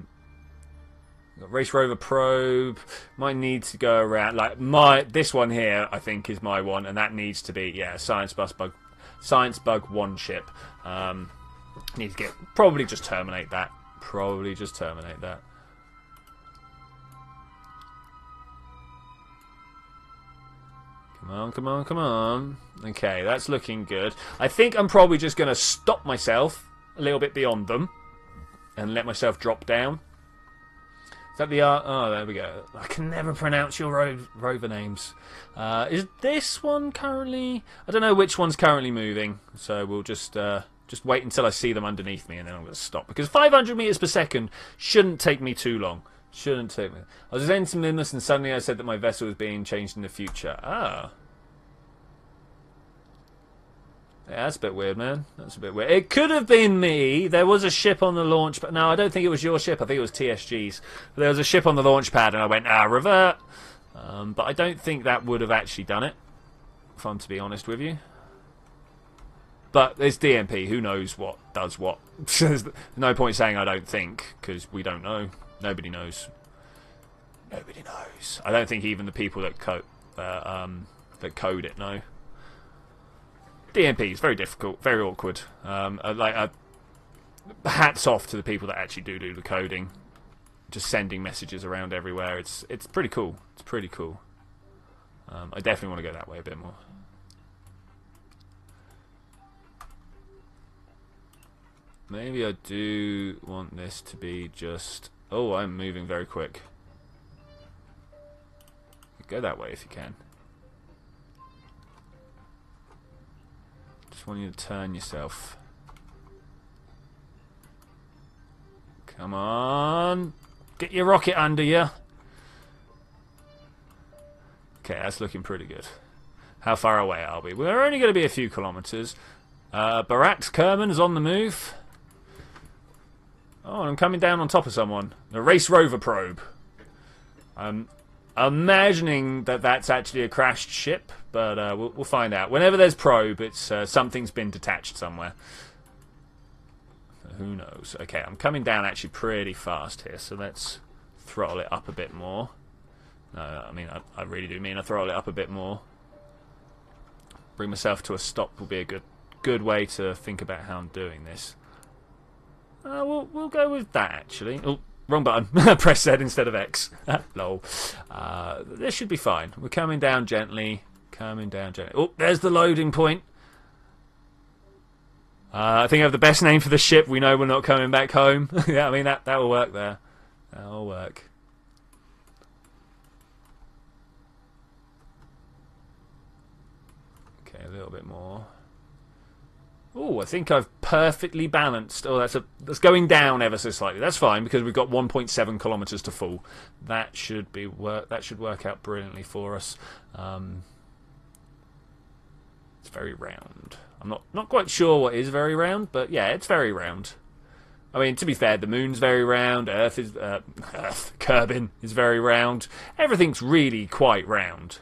Race Rover probe. Might need to go around. Like this one here, I think, is my one, and that needs to be Science Bug 1 ship. Need to get probably just terminate that. Come on. Okay, that's looking good. I think I'm probably just going to stop myself a little bit beyond them and let myself drop down. Is that the oh, there we go. I can never pronounce your rover names. Is this one currently... I don't know which one's currently moving, so we'll just wait until I see them underneath me and then I'm going to stop. Because 500 meters per second shouldn't take me too long. Shouldn't take me. I was in some limits and suddenly I said that my vessel was being changed in the future. Yeah, that's a bit weird, man. That's a bit weird. It could have been me. There was a ship on the launch, but no, I don't think it was your ship. I think it was TSG's. There was a ship on the launch pad, and I went, revert. But I don't think that would have actually done it, if I'm to be honest with you. But it's DMP. Who knows what does what? There's no point saying I don't think, because we don't know. Nobody knows. Nobody knows. I don't think even the people that code it know. DMP is very difficult, very awkward. Hats off to the people that actually do the coding, just sending messages around everywhere. It's pretty cool. It's pretty cool. I definitely want to go that way a bit more. Maybe I do want this to be just... Oh, I'm moving very quick. Go that way if you can. Just want you to turn yourself. Come on. Get your rocket under you. Okay, that's looking pretty good. How far away are we? We're only going to be a few kilometers. Barat Kerman is on the move. Oh, I'm coming down on top of someone. A Race Rover probe. I imagining that that's actually a crashed ship, but we'll find out. Whenever there's probe, it's something's been detached somewhere. Who knows? Okay, I'm coming down actually pretty fast here, so let's throttle it up a bit more. No, I mean, I really do mean I throttle it up a bit more. Bring myself to a stop will be a good way to think about how I'm doing this. We'll go with that, actually. Oh, wrong button. Press Z instead of X. Lol. This should be fine. We're coming down gently. Coming down gently. Oh, there's the loading point. I think I have the best name for the ship. We know we're not coming back home. Yeah, I mean, that will work there. That will work. Okay, a little bit more. Oh, I think I've perfectly balanced. Oh, that's going down ever so slightly. That's fine because we've got 1.7 kilometers to full. That should work out brilliantly for us. It's very round. I'm not quite sure what is very round, but yeah, it's very round. I mean, to be fair, the moon's very round. Kerbin is very round. Everything's really quite round.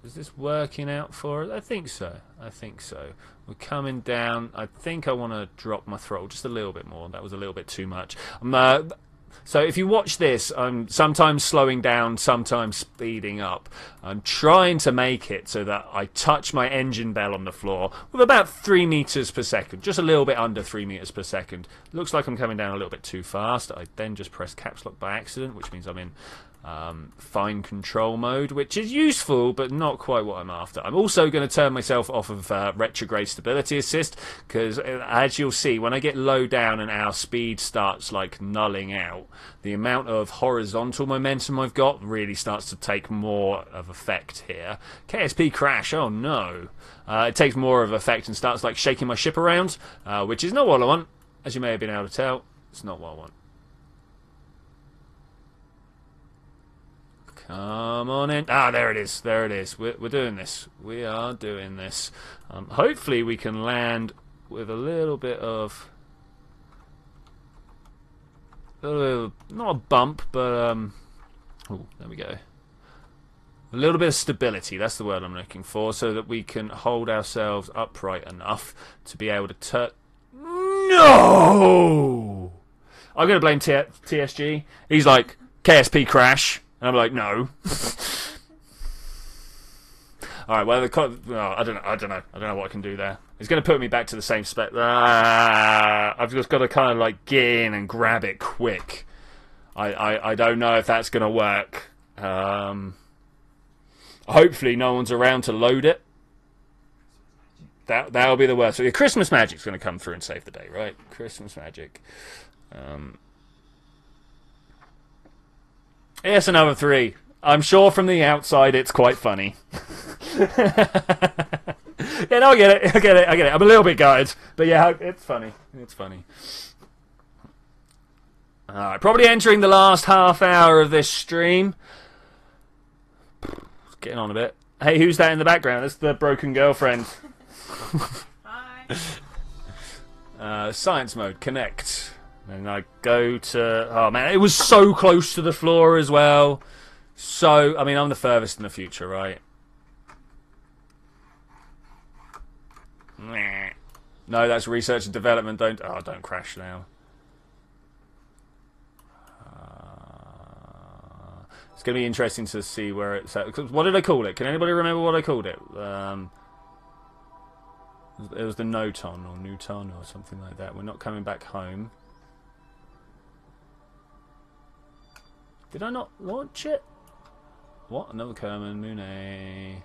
Is this working out for us? I think so. I think so. We're coming down. I think I want to drop my throttle just a little bit more. That was a little bit too much. So if you watch this, I'm sometimes slowing down, sometimes speeding up. I'm trying to make it so that I touch my engine bell on the floor with about 3 meters per second. Just a little bit under 3 meters per second. Looks like I'm coming down a little bit too fast. I then just press caps lock by accident, which means I'm in fine control mode, which is useful but not quite what I'm after. I'm also going to turn myself off of retrograde stability assist because as you'll see, when I get low down and our speed starts like nulling out, the amount of horizontal momentum I've got really starts to take more of effect here. KSP crash, oh no. It takes more of effect and starts like shaking my ship around, which is not what I want. As you may have been able to tell, it's not what I want. Come on in. Ah, there it is. There it is. We're doing this. We are doing this. Hopefully we can land with a little bit of... not a bump, but... oh, there we go. A little bit of stability. That's the word I'm looking for. So that we can hold ourselves upright enough to be able to turn... No! I'm going to blame TSG. He's like, KSP crash. And I'm like, no. All right, well, I don't know. I don't know what I can do there. It's going to put me back to the same spec. I've just got to kind of like get in and grab it quick. I don't know if that's going to work. Hopefully, no one's around to load it. That'll be the worst. So, yeah, Christmas Magic's going to come through and save the day, right? Christmas Magic. Yes, another 3. I'm sure from the outside it's quite funny. Yeah, no, I get it. I get it. I'm a little bit gutted, but yeah, it's funny. It's funny. Alright, probably entering the last half hour of this stream. Getting on a bit. Hey, who's that in the background? That's the broken girlfriend. Hi. Science mode, connect. And I go to... Oh, man, it was so close to the floor as well. So, I mean, I'm the furthest in the future, right? No, that's research and development. Don't crash now. It's going to be interesting to see where it's at. What did I call it? Can anybody remember what I called it? It was the Noton or Newton or something like that. We're not coming back home. Did I not launch it? What? Another Kerman, Mooney.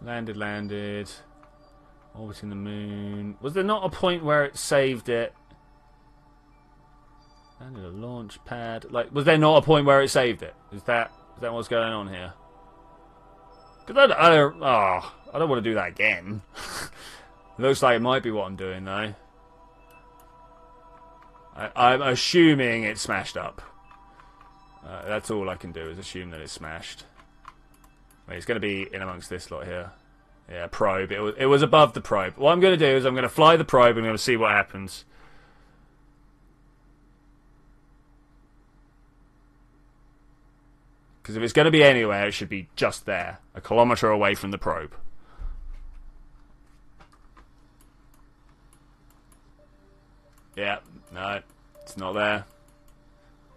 Landed. Orbiting the moon. Was there not a point where it saved it? Landed a launch pad. Like, was there not a point where it saved it? Is that what's going on here? Because I don't want to do that again. Looks like it might be what I'm doing though. I'm assuming it's smashed up. That's all I can do is assume that it's smashed. I mean, it's going to be in amongst this lot here. Yeah, probe. It was above the probe. What I'm going to do is I'm going to fly the probe and I'm going to see what happens. Because if it's going to be anywhere, it should be just there. A kilometre away from the probe. Yeah, no, it's not there.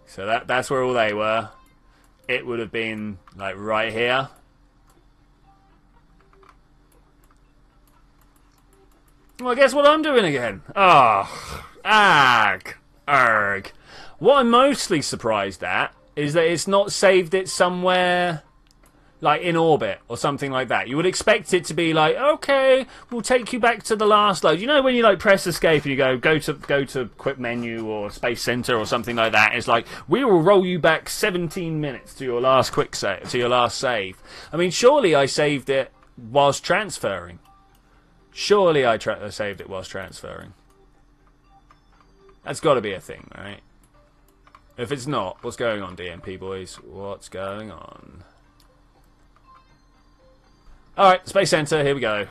So that's where all they were. It would have been, like, right here. Well, guess what I'm doing again? Oh, arg. What I'm mostly surprised at is that it's not saved it somewhere, like, in orbit or something like that. You would expect it to be like, okay, we'll take you back to the last load. You know when you, like, press escape and you go to quick menu or space center or something like that? It's like, we will roll you back 17 minutes to your last quick save, to your last save. I mean, surely I saved it whilst transferring. Surely I saved it whilst transferring. That's got to be a thing, right? If it's not, what's going on, DMP boys? What's going on? Alright, Space Center, here we go.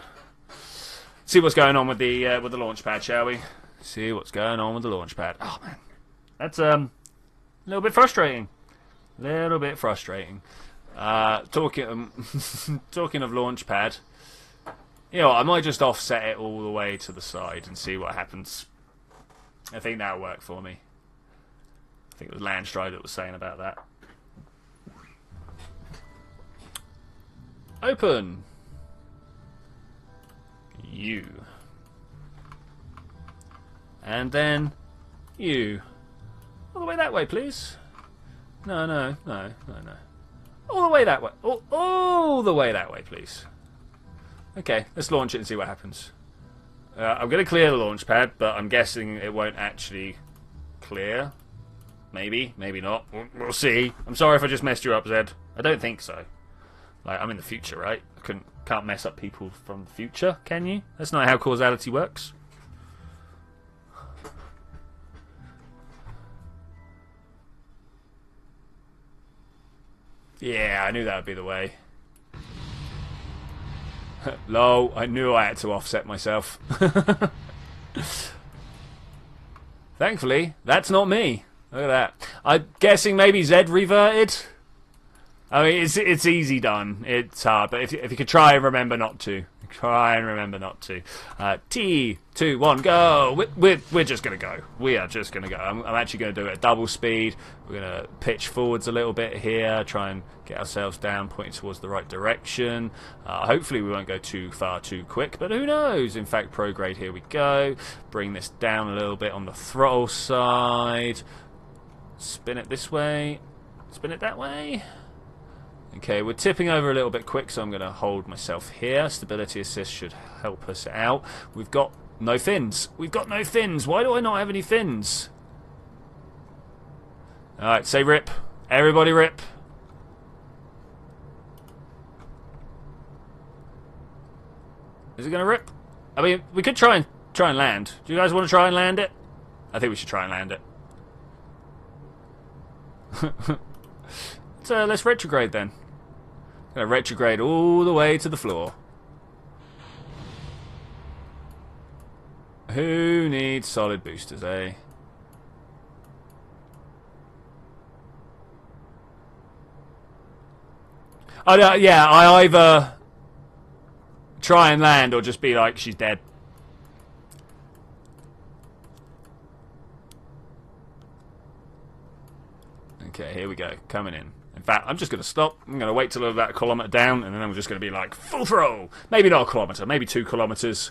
See what's going on with the launch pad, shall we? See what's going on with the launch pad. Oh, man. That's a little bit frustrating. Talking of launch pad, you know, I might just offset it all the way to the side and see what happens. I think that'll work for me. I think it was Landstride that was saying about that. Open. You. And then you. All the way that way, please. No. All the way that way. All the way that way, please. Okay, let's launch it and see what happens. I'm going to clear the launch pad, but I'm guessing it won't actually clear. Maybe, maybe not. We'll see. I'm sorry if I just messed you up, Zed. I don't think so. Like, I'm in the future, right? I can't mess up people from the future, can you? That's not how causality works. Yeah, I knew that would be the way. Lol, I knew I had to offset myself. Thankfully, that's not me. Look at that. I'm guessing maybe Zed reverted. I mean, it's easy done. It's hard, but if you could try and remember not to. Try and remember not to. T, 2, 1, go. We're just going to go. We are just going to go. I'm actually going to do it at double speed. We're going to pitch forwards a little bit here, try and get ourselves down, pointing towards the right direction. Hopefully we won't go too far too quick, but who knows? In fact, prograde, here we go. Bring this down a little bit on the throttle side. Spin it this way. Spin it that way. Okay, we're tipping over a little bit quick, so I'm going to hold myself here. Stability assist should help us out. We've got no fins. We've got no fins. Why do I not have any fins? Alright, say rip. Everybody rip. Is it going to rip? I mean, we could try and land. Do you guys want to try and land it? I think we should try and land it. So let's retrograde then. Gonna retrograde all the way to the floor. Who needs solid boosters, eh? Yeah, I either try and land or just be like, she's dead. Okay, here we go. Coming in. In fact, I'm just going to stop. I'm going to wait till we're about a kilometre down, and then I'm just going to be like, full throw! Maybe not a kilometre, maybe 2 kilometres.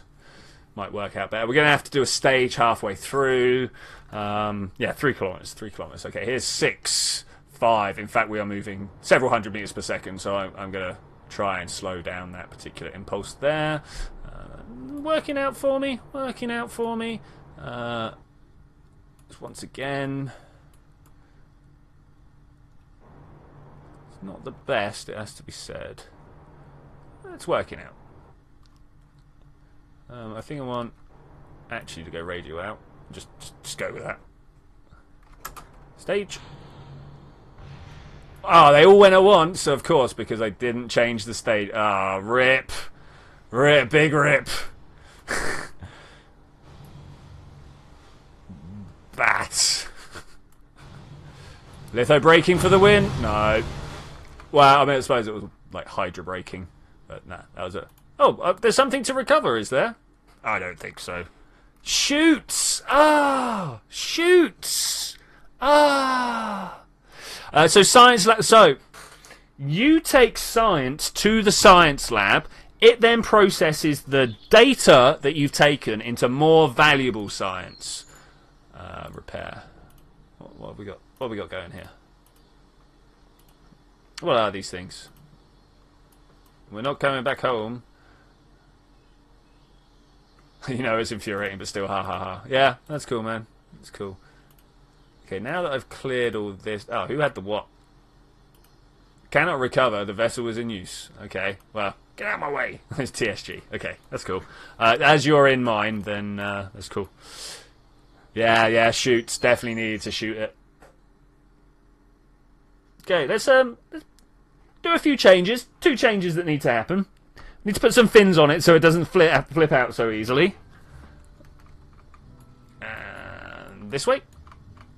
Might work out better. We're going to have to do a stage halfway through. Yeah, 3 kilometres. 3 kilometres. Okay, here's 6, 5. In fact, we are moving several hundred metres per second, so I'm going to try and slow down that particular impulse there. Working out for me. Working out for me. Just once again... Not the best, it has to be said. It's working out. I think I want actually to go radio out. Just go with that. Stage. Oh, they all went at once, of course, because I didn't change the state. Ah, rip. Rip, big rip. Bats. Litho braking for the win? No. Well, I mean, I suppose it was like Hydra braking. But nah, that was it. Oh, there's something to recover, is there? I don't think so. Shoots! Ah! Shoots! Ah! So science lab. So you take science to the science lab. It then processes the data that you've taken into more valuable science. Repair. What have we got? What have we got going here? What are these things? We're not coming back home. You know, it's infuriating, but still, ha ha ha. Yeah, that's cool, man. That's cool. Okay, now that I've cleared all this... Oh, who had the what? Cannot recover. The vessel was in use. Okay, well, get out of my way. It's TSG. Okay, that's cool. As you're in mine, then that's cool. Yeah, shoots. Definitely needed to shoot it. Okay, let's do a few changes. 2 changes that need to happen. Need to put some fins on it so it doesn't flip out so easily. And this way.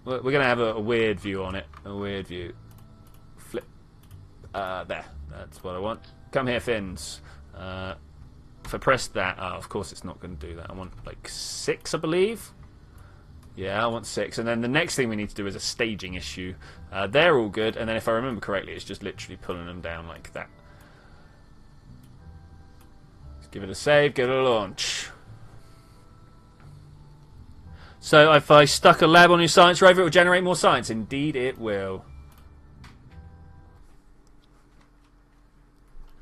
We're going to have a weird view on it. A weird view. Flip. There. That's what I want. Come here, fins. If I press that... Oh, of course it's not going to do that. I want, like, 6, I believe. Yeah, I want 6. And then the next thing we need to do is a staging issue. They're all good. And then if I remember correctly, it's just literally pulling them down like that. Let's give it a save. Give it a launch. So if I stuck a lab on your science rover, it will generate more science. Indeed it will.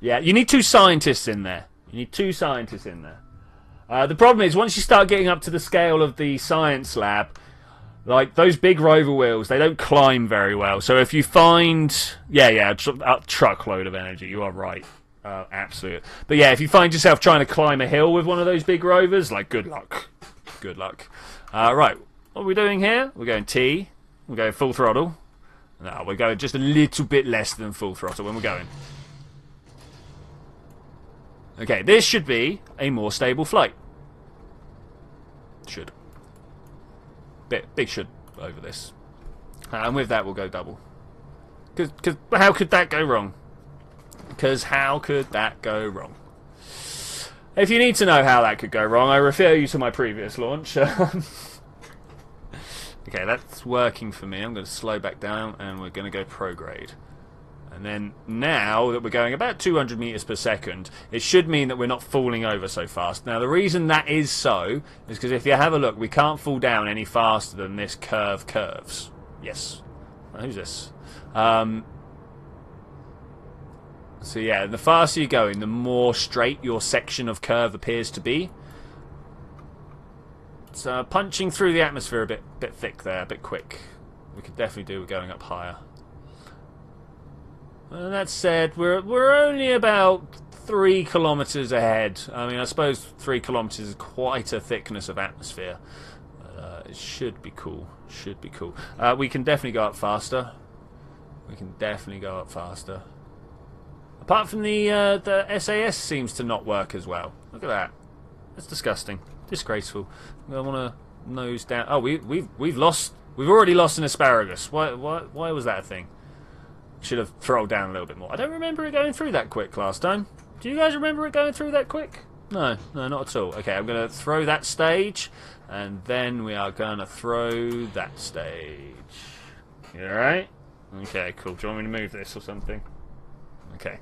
Yeah, you need 2 scientists in there. You need 2 scientists in there. The problem is, once you start getting up to the scale of the science lab, like, those big rover wheels, they don't climb very well. So if you find... Yeah, a truckload of energy, you are right. Absolutely. But yeah, if you find yourself trying to climb a hill with one of those big rovers, like, good luck. Good luck. Right, what are we doing here? We're going T. We're going full throttle. No, we're going just a little bit less than full throttle when we're going. Okay, this should be a more stable flight. Should. Big should over this. And with that, we'll go double. Because how could that go wrong? Because how could that go wrong? If you need to know how that could go wrong, I refer you to my previous launch. Okay, that's working for me. I'm going to slow back down, and we're going to go prograde. And then now that we're going about 200 meters per second, it should mean that we're not falling over so fast. Now, the reason that is so is because if you have a look, we can't fall down any faster than this curve curves. Yes. Who's this? So yeah, the faster you're going, the more straight your section of curve appears to be. So punching through the atmosphere a bit thick there, a bit quick. We could definitely do with going up higher. And that said, we're only about 3 kilometers ahead. I mean, I suppose 3 kilometers is quite a thickness of atmosphere. It should be cool. Should be cool. We can definitely go up faster. We can definitely go up faster. Apart from the SAS seems to not work as well. Look at that. That's disgusting. Disgraceful. I want to nose down. Oh, we've lost. We've already lost an asparagus. Why was that a thing? Should have throttled down a little bit more. I don't remember it going through that quick last time. Do you guys remember it going through that quick? No, not at all. Okay, I'm going to throw that stage, and then we are going to throw that stage. You alright? Okay, cool. Do you want me to move this or something? Okay.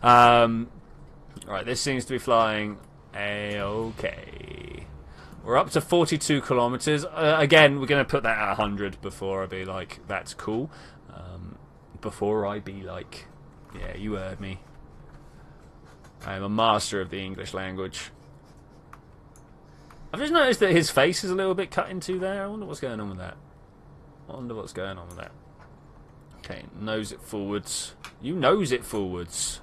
Right, this seems to be flying A-okay. We're up to 42 kilometers. Again, we're going to put that at 100 before I be like, that's cool. Before I be like, yeah, you heard me. I am a master of the English language. I've just noticed that his face is a little bit cut into there. I wonder what's going on with that. Okay, nose it forwards. You nose it forwards.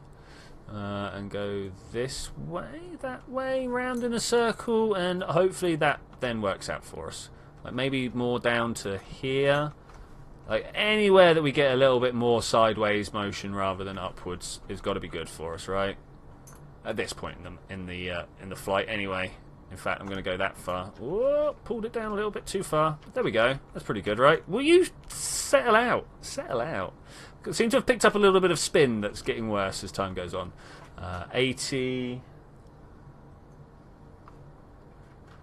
And go this way, that way, round in a circle, and hopefully that then works out for us. Like maybe more down to here. Like anywhere that we get a little bit more sideways motion rather than upwards has got to be good for us, right? At this point in the flight, anyway. In fact, I'm going to go that far. Whoa, pulled it down a little bit too far. There we go. That's pretty good, right? Will you settle out? Settle out. Seem to have picked up a little bit of spin that's getting worse as time goes on. 80...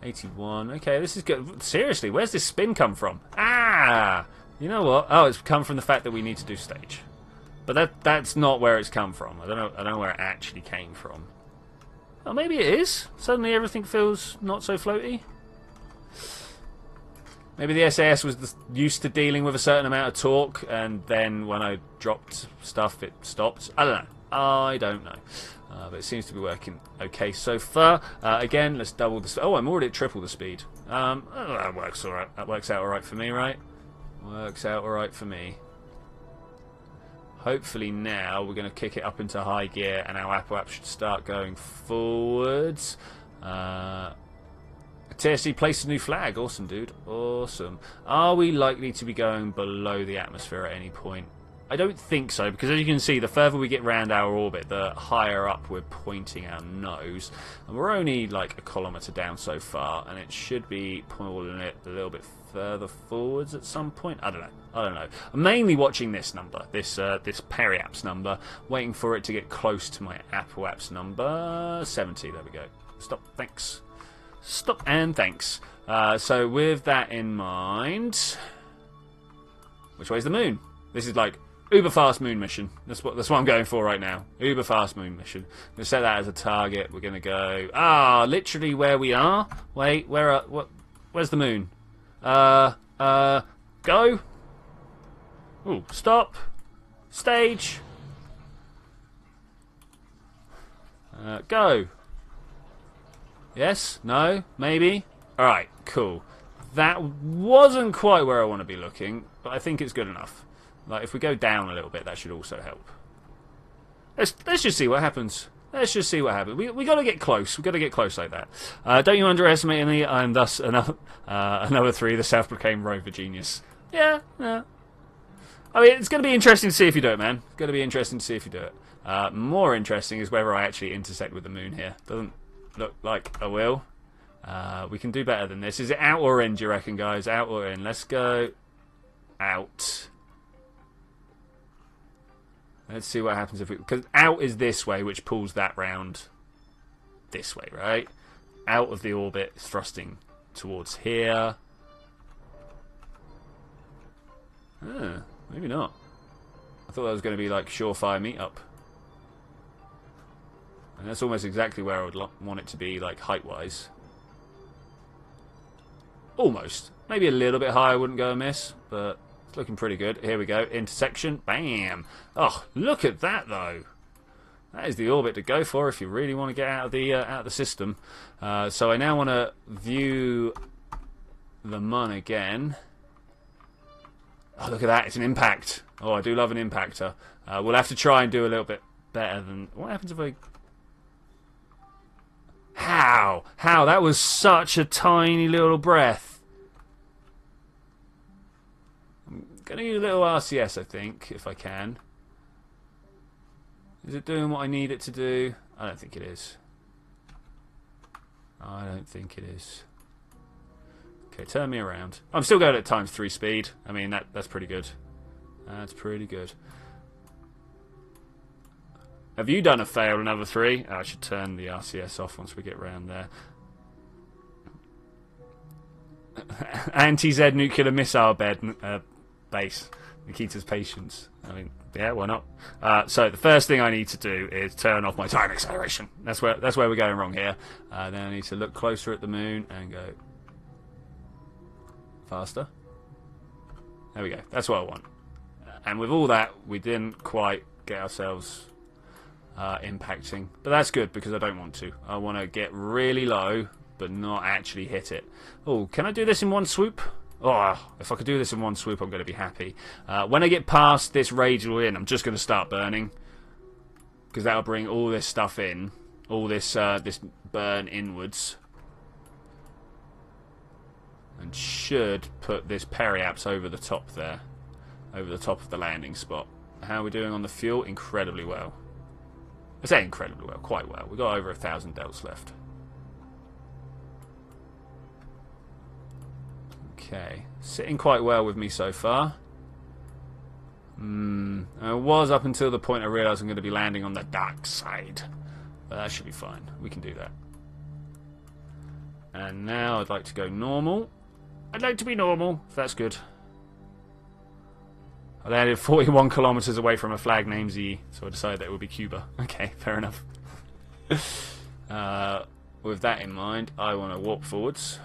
81. Okay, this is good. Seriously, where's this spin come from? Ah! You know what? Oh, it's come from the fact that we need to do stage. But that's not where it's come from. I don't know where it actually came from. Oh, maybe it is. Suddenly everything feels not so floaty. Maybe the SAS was used to dealing with a certain amount of torque, and then when I dropped stuff, it stopped. I don't know. But it seems to be working okay so far. Again, let's double the... Oh, I'm already at triple the speed. That works alright. That works out alright for me, right? Works out alright for me. Hopefully now we're going to kick it up into high gear and our Apple app should start going forwards. TSC placed a new flag. Awesome, dude. Awesome. Are we likely to be going below the atmosphere at any point? I don't think so, because as you can see, the further we get round our orbit, the higher up we're pointing our nose. And we're only like a kilometre down so far, and it should be pulling it a little bit further forwards at some point. I don't know. I'm mainly watching this number, this Periapps number, waiting for it to get close to my Apple Apps number 70. There we go. Stop. Thanks. Stop and thanks. So with that in mind, which way's the moon? This is like uber fast moon mission. That's what I'm going for right now. Uber fast moon mission. I'm gonna set that as a target. We're gonna go literally where we are. Wait, where's the moon? Go. Ooh, stop. Stage. Go. Yes? No? Maybe? Alright, cool. That wasn't quite where I want to be looking, but I think it's good enough. Like, if we go down a little bit, that should also help. Let's just see what happens. Let's just see what happens. We got to get close. We got to get close like that. Don't you underestimate me? I'm thus another 3, the self-proclaimed rover genius. Yeah. I mean, it's going to be interesting to see if you do it, man. It's going to be interesting to see if you do it. More interesting is whether I actually intersect with the moon here. Doesn't look like I will. We can do better than this. Is it out or in, do you reckon, guys? Out or in? Let's go out. Let's see what happens if we... Because out is this way, which pulls that round this way, right? Out of the orbit is thrusting towards here. Maybe not. I thought that was going to be like surefire meetup. And that's almost exactly where I would want it to be, like height-wise. Almost. Maybe a little bit higher wouldn't go amiss, but... It's looking pretty good. Here we go. Intersection. Bam. Oh, look at that, though. That is the orbit to go for if you really want to get out of the system. So I now want to view the Mun again. Oh, look at that. It's an impact. Oh, I do love an impactor. We'll have to try and do a little bit better than... What happens if I... How? That was such a tiny little breath. Gonna use a little RCS, I think, if I can. Is it doing what I need it to do? I don't think it is. I don't think it is. Okay, turn me around. I'm still going at ×3 speed. I mean, that's pretty good. That's pretty good. Have you done a fail another 3? I should turn the RCS off once we get round there. Anti-Z nuclear missile base. Nikita's patience. I mean, yeah, why not? So the first thing I need to do is turn off my time acceleration. That's where we're going wrong here. Then I need to look closer at the moon and go faster. There we go. That's what I want. And with all that, we didn't quite get ourselves impacting. But that's good because I don't want to. I want to get really low but not actually hit it. Oh, can I do this in one swoop? Oh, if I could do this in one swoop, I'm going to be happy. When I get past this radial in, I'm just going to start burning. Because that'll bring all this stuff in. All this this burn inwards. And should put this Periapps over the top there. over the top of the landing spot. How are we doing on the fuel? Incredibly well. I say incredibly well, quite well. We've got over 1,000 delts left. Okay, sitting quite well with me so far. It was up until the point I realised I'm going to be landing on the dark side. But that should be fine. We can do that. And now I'd like to go normal. I'd like to be normal, if that's good. I landed 41 kilometers away from a flag named Z, so I decided that it would be Cuba. Okay, fair enough. With that in mind, I want to walk forwards.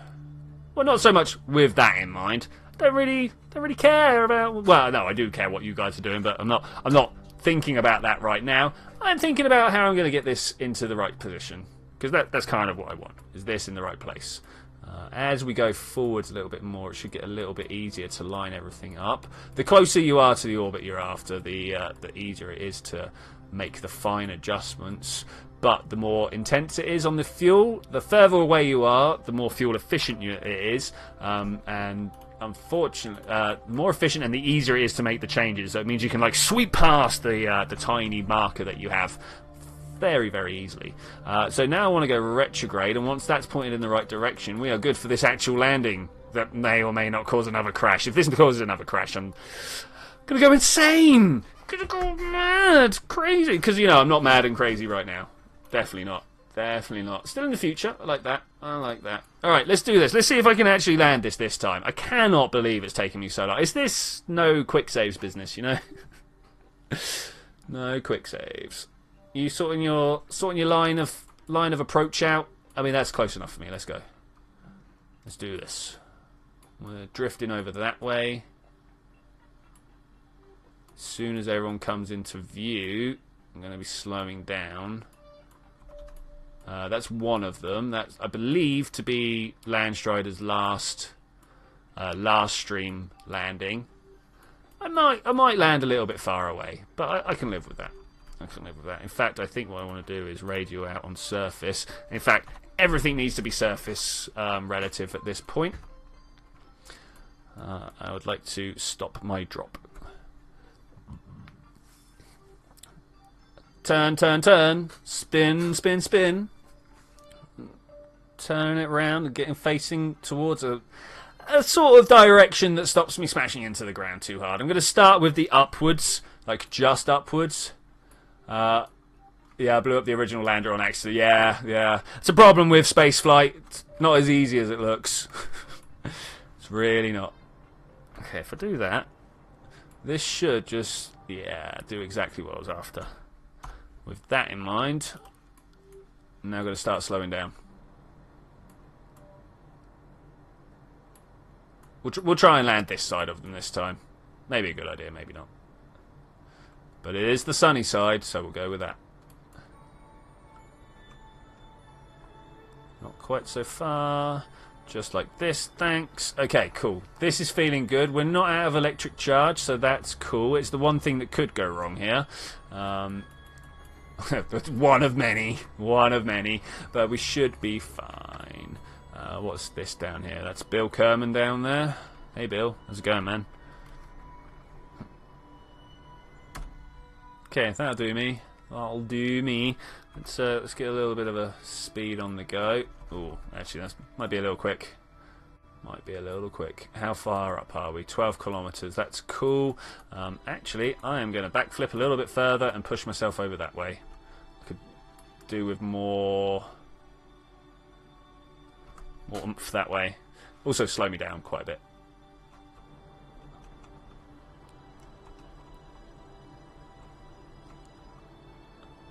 Well, not so much with that in mind. I don't really care about. Well, no, I do care what you guys are doing, but I'm not thinking about that right now. I'm thinking about how I'm going to get this into the right position, because that's kind of what I want. Is this in the right place? As we go forwards a little bit more, it should get a little bit easier to line everything up. The closer you are to the orbit you're after, the easier it is to make the fine adjustments. But the more intense it is on the fuel, the further away you are, the more fuel efficient it is. And unfortunately, more efficient and the easier it is to make the changes. So it means you can like sweep past the tiny marker that you have very, very easily. So now I want to go retrograde, and once that's pointed in the right direction, we are good for this actual landing that may or may not cause another crash. If this causes another crash, I'm gonna go insane, gonna go mad, crazy, because you know I'm not mad and crazy right now. Definitely not. Definitely not. Still in the future. I like that. I like that. Alright, let's do this. Let's see if I can actually land this time. I cannot believe it's taken me so long. Is this no quick saves business, you know? No quick saves. You sorting your line of approach out? I mean, that's close enough for me. Let's go. Let's do this. We're drifting over that way. As soon as everyone comes into view, I'm going to be slowing down. That's one of them. That's, I believe, to be Landstrider's last stream landing. I might land a little bit far away, but I can live with that. I can live with that. In fact, I think what I want to do is radio out on surface. In fact, everything needs to be surface relative at this point. I would like to stop my drop. Turn, turn, turn. Spin, spin, spin. Turn it round and getting facing towards a sort of direction that stops me smashing into the ground too hard. I'm going to start with the upwards, like just upwards. Yeah, I blew up the original lander on accident. Yeah. It's a problem with spaceflight. It's not as easy as it looks. It's really not. Okay, if I do that, this should just, yeah, do exactly what I was after. With that in mind, I'm now going to start slowing down. We'll try and land this side of them this time. Maybe a good idea, maybe not. But it is the sunny side, so we'll go with that. Not quite so far. Just like this, thanks. Okay, cool. This is feeling good. We're not out of electric charge, so that's cool. It's the one thing that could go wrong here. One of many. One of many. But we should be fine. What's this down here? That's Bill Kerman down there. Hey, Bill. How's it going, man? Okay, that'll do me. That'll do me. Let's get a little bit of a speed on the go. Oh, actually, that might be a little quick. Might be a little quick. How far up are we? 12 kilometers. That's cool. Actually, I am going to backflip a little bit further and push myself over that way. I could do with more oomph that way. Also slow me down quite a bit.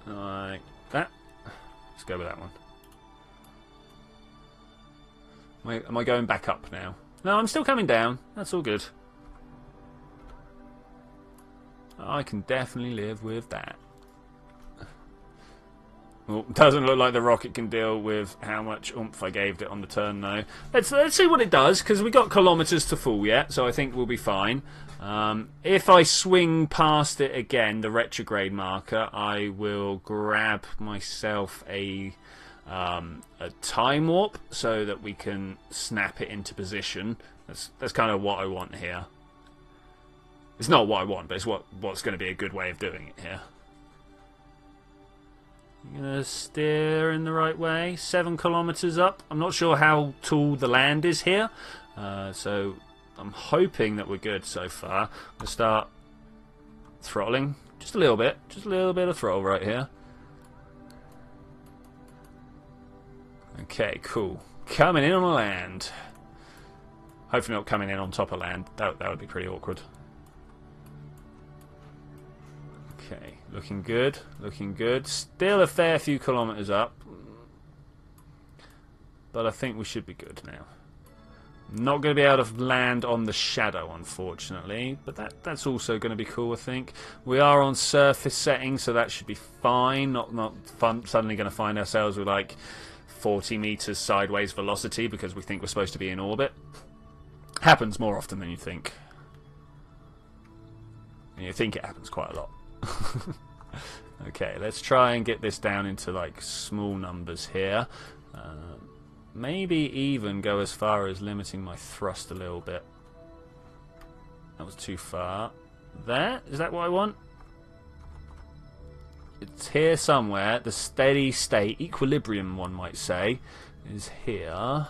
Like that. Let's go with that one. Am I going back up now? No, I'm still coming down. That's all good. I can definitely live with that. Well, doesn't look like the rocket can deal with how much oomph I gave it on the turn, though. Let's see what it does, because we got kilometers to fall yet, so I think we'll be fine. If I swing past it again, the retrograde marker, I will grab myself a time warp so that we can snap it into position. That's kind of what I want here. It's not what I want, but it's what's going to be a good way of doing it here. You're going to steer in the right way. 7 kilometers up. I'm not sure how tall the land is here, so I'm hoping that we're good so far. I'm going to start throttling just a little bit of throttle right here. Okay, cool. Coming in on the land. Hopefully not coming in on top of land. That would be pretty awkward. Okay, looking good, looking good. Still a fair few kilometers up, but I think we should be good now. Not going to be able to land on the shadow, unfortunately, but that's also going to be cool, I think. We are on surface settings, so that should be fine. Not suddenly going to find ourselves with like 40 meters sideways velocity because we think we're supposed to be in orbit. Happens more often than you think. And you think it happens quite a lot. Okay, let's try and get this down into like small numbers here. Maybe even go as far as limiting my thrust a little bit. That was too far. There? Is that what I want? It's here somewhere. The steady state, equilibrium one might say, is here.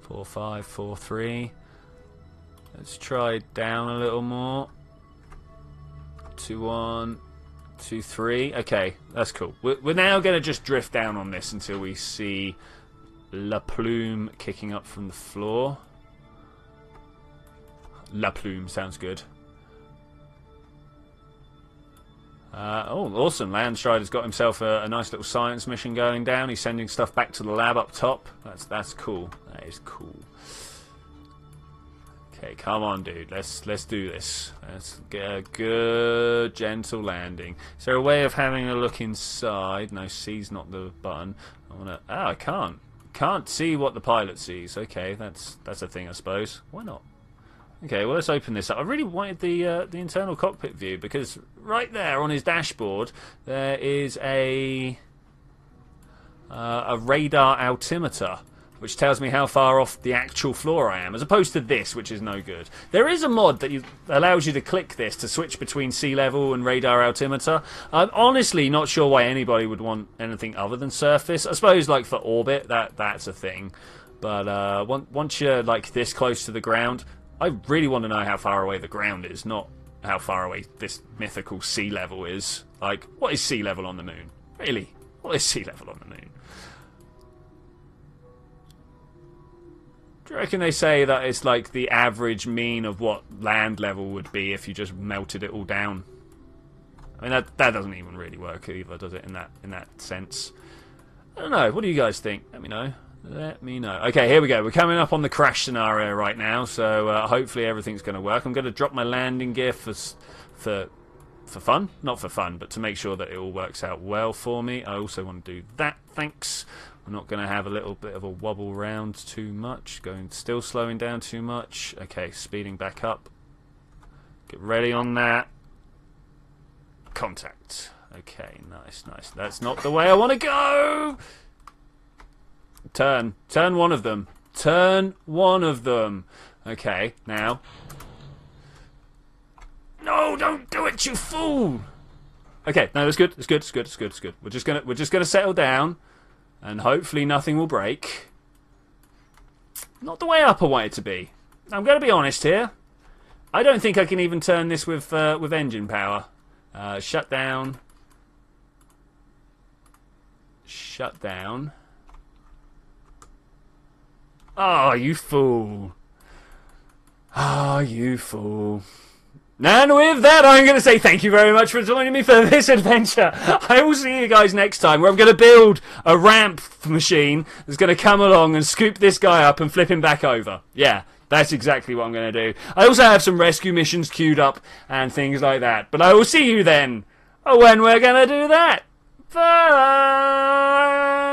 4, 5, 4, 3. Let's try down a little more. 2, 1, 2, 3. Okay, that's cool. We're now going to just drift down on this until we see La Plume kicking up from the floor. La Plume sounds good. Oh, awesome. Landstrider's got himself a nice little science mission going down. He's sending stuff back to the lab up top. That's cool. That is cool. Okay, come on, dude. Let's do this. Let's get a good, gentle landing. Is there a way of having a look inside? No, C's not the button. I wanna. Ah, I can't. Can't see what the pilot sees. Okay, that's a thing, I suppose. Why not? Okay, well, let's open this up. I really wanted the internal cockpit view because right there on his dashboard there is a radar altimeter, which tells me how far off the actual floor I am, as opposed to this, which is no good. There is a mod that allows you to click this to switch between sea level and radar altimeter. I'm honestly not sure why anybody would want anything other than surface. I suppose, like, for orbit, that's a thing. But once you're, like, this close to the ground, I really want to know how far away the ground is, not how far away this mythical sea level is. Like, what is sea level on the moon? Really? What is sea level on the moon? Do you reckon they say that it's like the average mean of what land level would be if you just melted it all down? I mean, that doesn't even really work either, does it, in that sense? I don't know. What do you guys think? Let me know. Let me know. Okay, here we go. We're coming up on the crash scenario right now, so hopefully everything's going to work. I'm going to drop my landing gear for fun. Not for fun, but to make sure that it all works out well for me. I also want to do that, thanks. I'm not going to have a little bit of a wobble round too much. Still slowing down too much. Okay, speeding back up. Get ready on that. Contact. Okay, nice, nice. That's not the way I want to go! Turn one of them. Turn one of them. Okay, now. No, don't do it, you fool! Okay, no, that's good. It's good. It's good. It's good. It's good. We're just gonna settle down, and hopefully nothing will break. Not the way up I want it to be. I'm gonna be honest here. I don't think I can even turn this with engine power. Shut down. Shut down. Oh, you fool. Oh, you fool. And with that, I'm going to say thank you very much for joining me for this adventure. I will see you guys next time, where I'm going to build a ramp machine that's going to come along and scoop this guy up and flip him back over. Yeah, that's exactly what I'm going to do. I also have some rescue missions queued up and things like that. But I will see you then when we're going to do that. Bye!